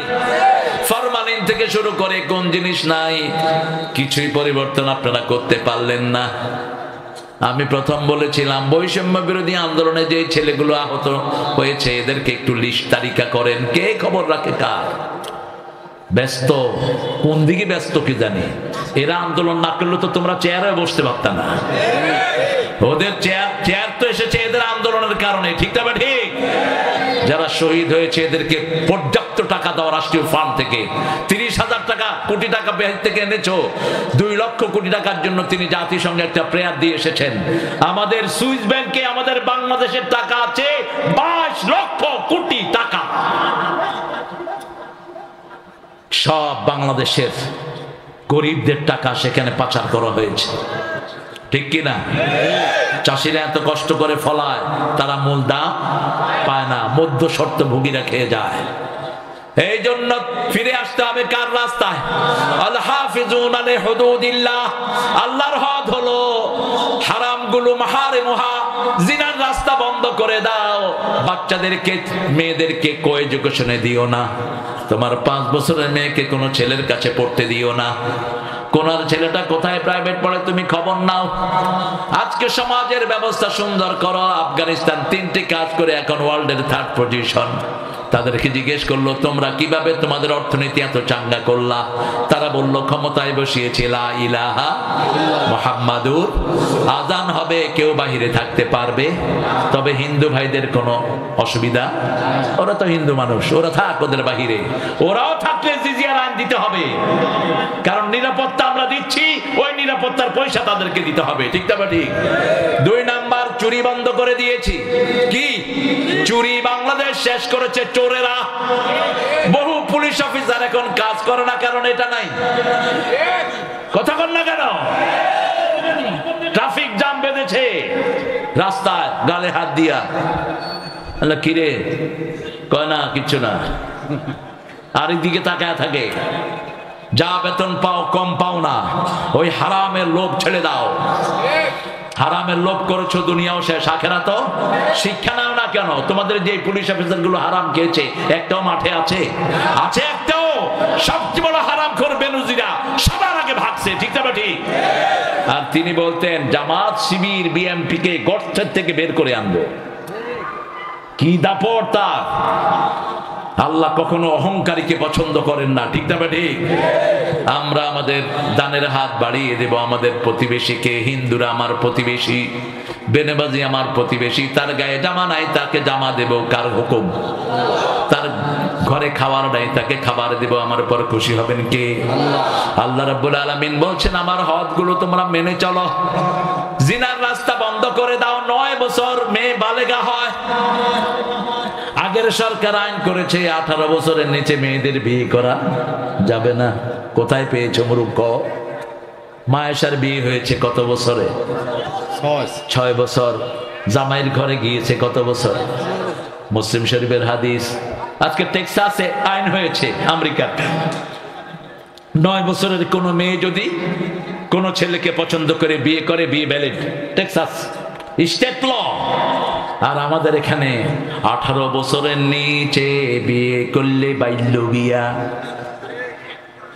Speaker 1: ফরমালিন থেকে শুরু করে কোন জিনিস নাই, কিছুই পরিবর্তন আপনারা করতে পারলেন না। আমি প্রথম বলেছিলাম বৈষম্য বিরোধী আন্দোলনে যে ছেলেগুলো আহত হয়েছে এদেরকে একটু লিস্ট তালিকা করেন। কে খবর রাখে কার? ব্যস্ত, কোন দিকে ব্যস্ত কি জানি। এরা আন্দোলন না করলে তো তোমরা চেয়ারে বসতে পারত না। ওদের চেয়ার তো এসেছে এদের আন্দোলনের কারণে। ঠিক না ঠিক? যারা শহীদ হয়েছে এদেরকে পর্যাপ্ত টাকা দেওয়া রাষ্ট্রীয় ফান্ড থেকে। 30,000 টাকা, কোটি টাকা বের থেকে এনেছো। 2 লক্ষ কোটি টাকার জন্য তিনি জাতিসংঘে একটা প্রেয়ার দিয়ে এসেছেন। আমাদের সুইস ব্যাংকে আমাদের বাংলাদেশের টাকা আছে 22 লক্ষ কোটি টাকা। সব বাংলাদেশের গরিবদের টাকা সেখানে পাচার করা হয়েছে। ঠিক কিনা? চাষিরা এত কষ্ট করে ফলায়, তারা মূল দাম পায় না, মধ্য শর্ত ভোগীরা খেয়ে যায়। এই জন্য ফিরে আসতে হবে কার রাস্তায়? আল হাফিজুন আলা হুদুদিল্লাহ। আল্লাহর হদ হলো হারামগুলো, মাহারিমুহা, জিনার রাস্তা বন্ধ করে দাও। বাচ্চাদেরকে, মেয়েদেরকে কোএডুকেশনে দিও না। তোমার 5 বছরের মেয়েকে কোনো ছেলের কাছে পড়তে দিও না। কোন ছেলেটা কোথায় প্রাইভেট পড়ে তুমি খবর নাও। আজকে সমাজের ব্যবস্থা সুন্দর করো। আফগানিস্তান 3টি কাজ করে এখন ওয়ার্ল্ডের 3rd পজিশন। তাদেরকে জিজ্ঞেস করলো তোমরা কিভাবে তোমাদের অর্থনীতি এত চাঙ্গা করলা? তারা বলল ক্ষমতায় বসিয়েছে লা ইলাহা মুহাম্মাদুর। আজান হবে, কেউ বাহিরে থাকতে পারবে, তবে হিন্দু ভাইদের কোনো অসুবিধা। ওরা তো হিন্দু মানুষ, ওরা থাক ওদের বাহিরে। ওরাও থাকলে জিজিয়ার আইন দিতে হবে, কারণ নিরাপত্তা আমরা দিচ্ছি, ওই নিরাপত্তার পয়সা তাদেরকে দিতে হবে। ঠিক না ঠিক? 2 নাম্বার, চুরি বন্ধ করে দিয়েছি। কি চুরি বাংলাদেশ শেষ করেছে চোরেরা। বহু পুলিশ অফিসার এখন কাজ করে না, কারণ এটা নাই। কথা বল না কেন? ট্রাফিক জ্যাম বেঁধেছে রাস্তায়, গালে হাত দিয়া। কিরে কয় না কিচ্ছু না, আর এদিকে তাকায় থাকে। যা বেতন পাও কম পাও না, ওই হারামের লোভ ছেড়ে দাও। হারামের লোভ করেছো, দুনিয়াও শেষ, আখেরাতও। শিক্ষা নাও না কেন? তোমাদের যে পুলিশ অফিসার গুলো হারাম খেয়েছে একটাও মাঠে আছে? আছে একটাও? সবচেয়ে বড় হারামখোর বেনজিরা সবার আগে ভাগছে, ঠিক না ঠিক? আর তিনি বলতেন জামাত শিবির বিএমপি কে গর্তের থেকে বের করে আনবো। কি দাপট তার! আল্লাহ কখনো অহংকারীকে পছন্দ করেন না, ঠিক না ঠিক? আমরা আমাদের দানের হাত বাড়িয়ে দেব আমাদের প্রতিবেশীকে। হিন্দুরা আমার প্রতিবেশী, বেনেবাজি আমার প্রতিবেশী, তার গায়ে জামা নাই তাকে জামা দেব কার হুকুম? তার ঘরে খাবার নাই তাকে খাবার দেব, আমার উপর খুশি হবেন কে? আল্লাহ রাব্বুল আলামিন বলছেন আমার হদগুলো তোমরা মেনে চলো। জিনার রাস্তা বন্ধ করে দাও। 9 বছর মেয়ে বালেগা হয়। আগের সরকার আইন করেছে 18 বছরের নিচে মেয়েদের বিয়ে করা যাবে না। কোথায় পেয়েছো মূর্খ? মায়েশার বিয়ে হয়েছে কত বছরে? 6 বছর। জামাইয়ের ঘরে গিয়েছে কত বছর? মুসলিম শরীফের হাদিস। আজকে টেক্সাসে আইন হয়েছে, আমেরিকা 9 বছরের কোন মেয়ে যদি কোন ছেলেকে পছন্দ করে বিয়ে করে, বিয়ে ভ্যালিড, টেক্সাস স্টেট ল। আর আমাদের এখানে 18 বছরের নিচে বিয়ে করলে বাল্য বিয়া।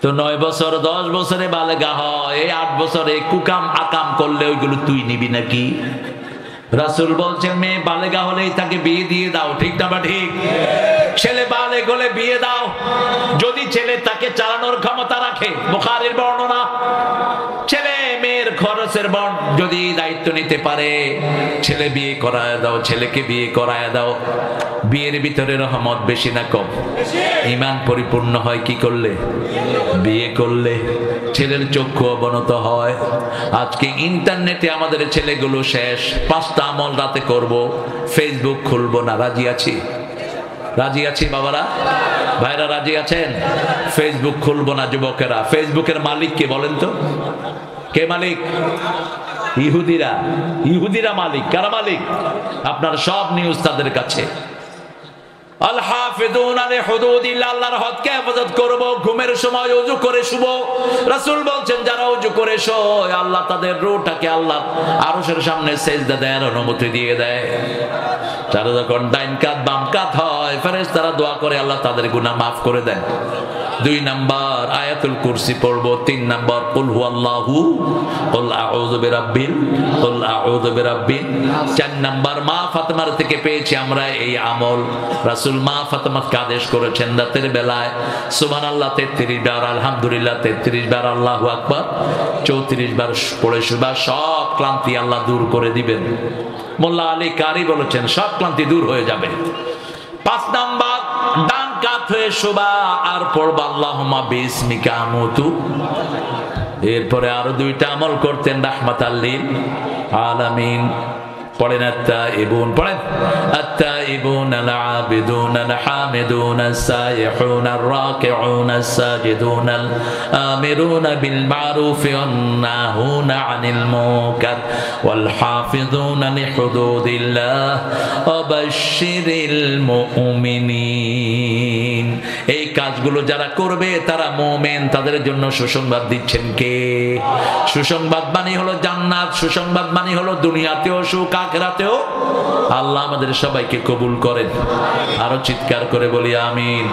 Speaker 1: তো 9 বছর 10 বছরে বালেগা হয়, 8 বছরে কুকাম আকাম করলে ওইগুলো তুই নিবি নাকি? রাসূল বলছেন মেয়ে বালেগা হলেই তাকে বিয়ে দিয়ে দাও, ঠিক না বা ঠিক? ছেলে বালেগ হলে বিয়ে দাও যদি ছেলে তাকে চালানোর ক্ষমতা রাখে। বুখারীর বর্ণনা, ছেলে মেয়ের খরচের যদি দায়িত্ব নিতে পারে, ছেলে বিয়ে করায় দাও, ছেলেকে বিয়ে করায় দাও। বিয়ের ভিতরে রহমত বেশি না কম? ঈমান পরিপূর্ণ হয় কি করলে? বিয়ে করলে। ছেলের চক্ষু অবনত হয়। আজকে ইন্টারনেটে আমাদের ছেলেগুলো শেষ। 5টা আমল রাতে করব, ফেসবুক খুলবো না। রাজি আছি? রাজি আছি বাবারা, ভাইরা রাজি আছেন? ফেসবুক খুলবো না যুবকেরা। ফেসবুকের মালিক কে বলেন তো? কে মালিক? ইহুদিরা। ইহুদিরা মালিক। কারা মালিক? আপনার সব নিউজ তাদের কাছে। আল হাফিজুনা লিহুদুদিল্লাহ, আল্লাহর হদকে হেফাজত করব। ঘুমের সময় ওযু করে শুব। রাসূল বলছেন যারা ওযু করে শোয় আল্লাহ তাদের রূহটাকে আল্লাহ আরশের সামনে সিজদা দেওয়ার অনুমতি দিয়ে দেয়। যারা যখন ডাইন কাত বাম কাত হয় ফেরেশতারা দোয়া করে আল্লাহ তাদের গুনাহ মাফ করে দেন। 2 নাম্বার আয়াতুল কুরসি পড়ব। 3 নাম্বার কুল হুয়াল্লাহু কুল আউযু বিরাব্বিল কুল আউযু বিরাব্বিন। 4 নাম্বার মা ফাতেমার থেকে পেয়েছি আমরা এই আমল। রাসূল মা ফাতেমাকে আদেশ করেছেন রাতের বেলায় সুবহানাল্লাহ 33 বার, আলহামদুলিল্লাহ 33 বার, আল্লাহু আকবার 34 বার পড়ে শুবা। সব ক্লান্তি আল্লাহ দূর করে দিবেন। মোল্লা আলী কারি বলেছেন সব ক্লান্তি দূর হয়ে যাবে। 5 নাম্বার ডান কাত হয়ে শোবা আর পড়বা আল্লাহুম্মা বিসমিকা আমুতু। এরপরে আরো 2টা আমল করতেন রাহমাতাল লিল আলামিন। পড়েন আত্তাইবুন, পড়েন আত্তাইবুন আল আবিদুন আল হামিদুন আস-সাইহুন আর-রাকিউন আস-সাজিদুন আল আমিরুন বিল মারুফ ওয়ান নাহুন আনিল মুনকার ওয়াল হাফিজুন লিহুদুদিল্লাহ ওয়া বাশশিরিল মুমিনিন। এই কাজগুলো যারা করবে তারা মুমিন। তাদের জন্য সুসংবাদ দিচ্ছেন কে? সুসংবাদ মানে হলো জান্নাত, সুসংবাদ মানে হলো দুনিয়াতেও সুখ আখিরাতেও। আল্লাহ আমাদের সবাইকে কবুল করেন। আরো চিৎকার করে বলি আমিন।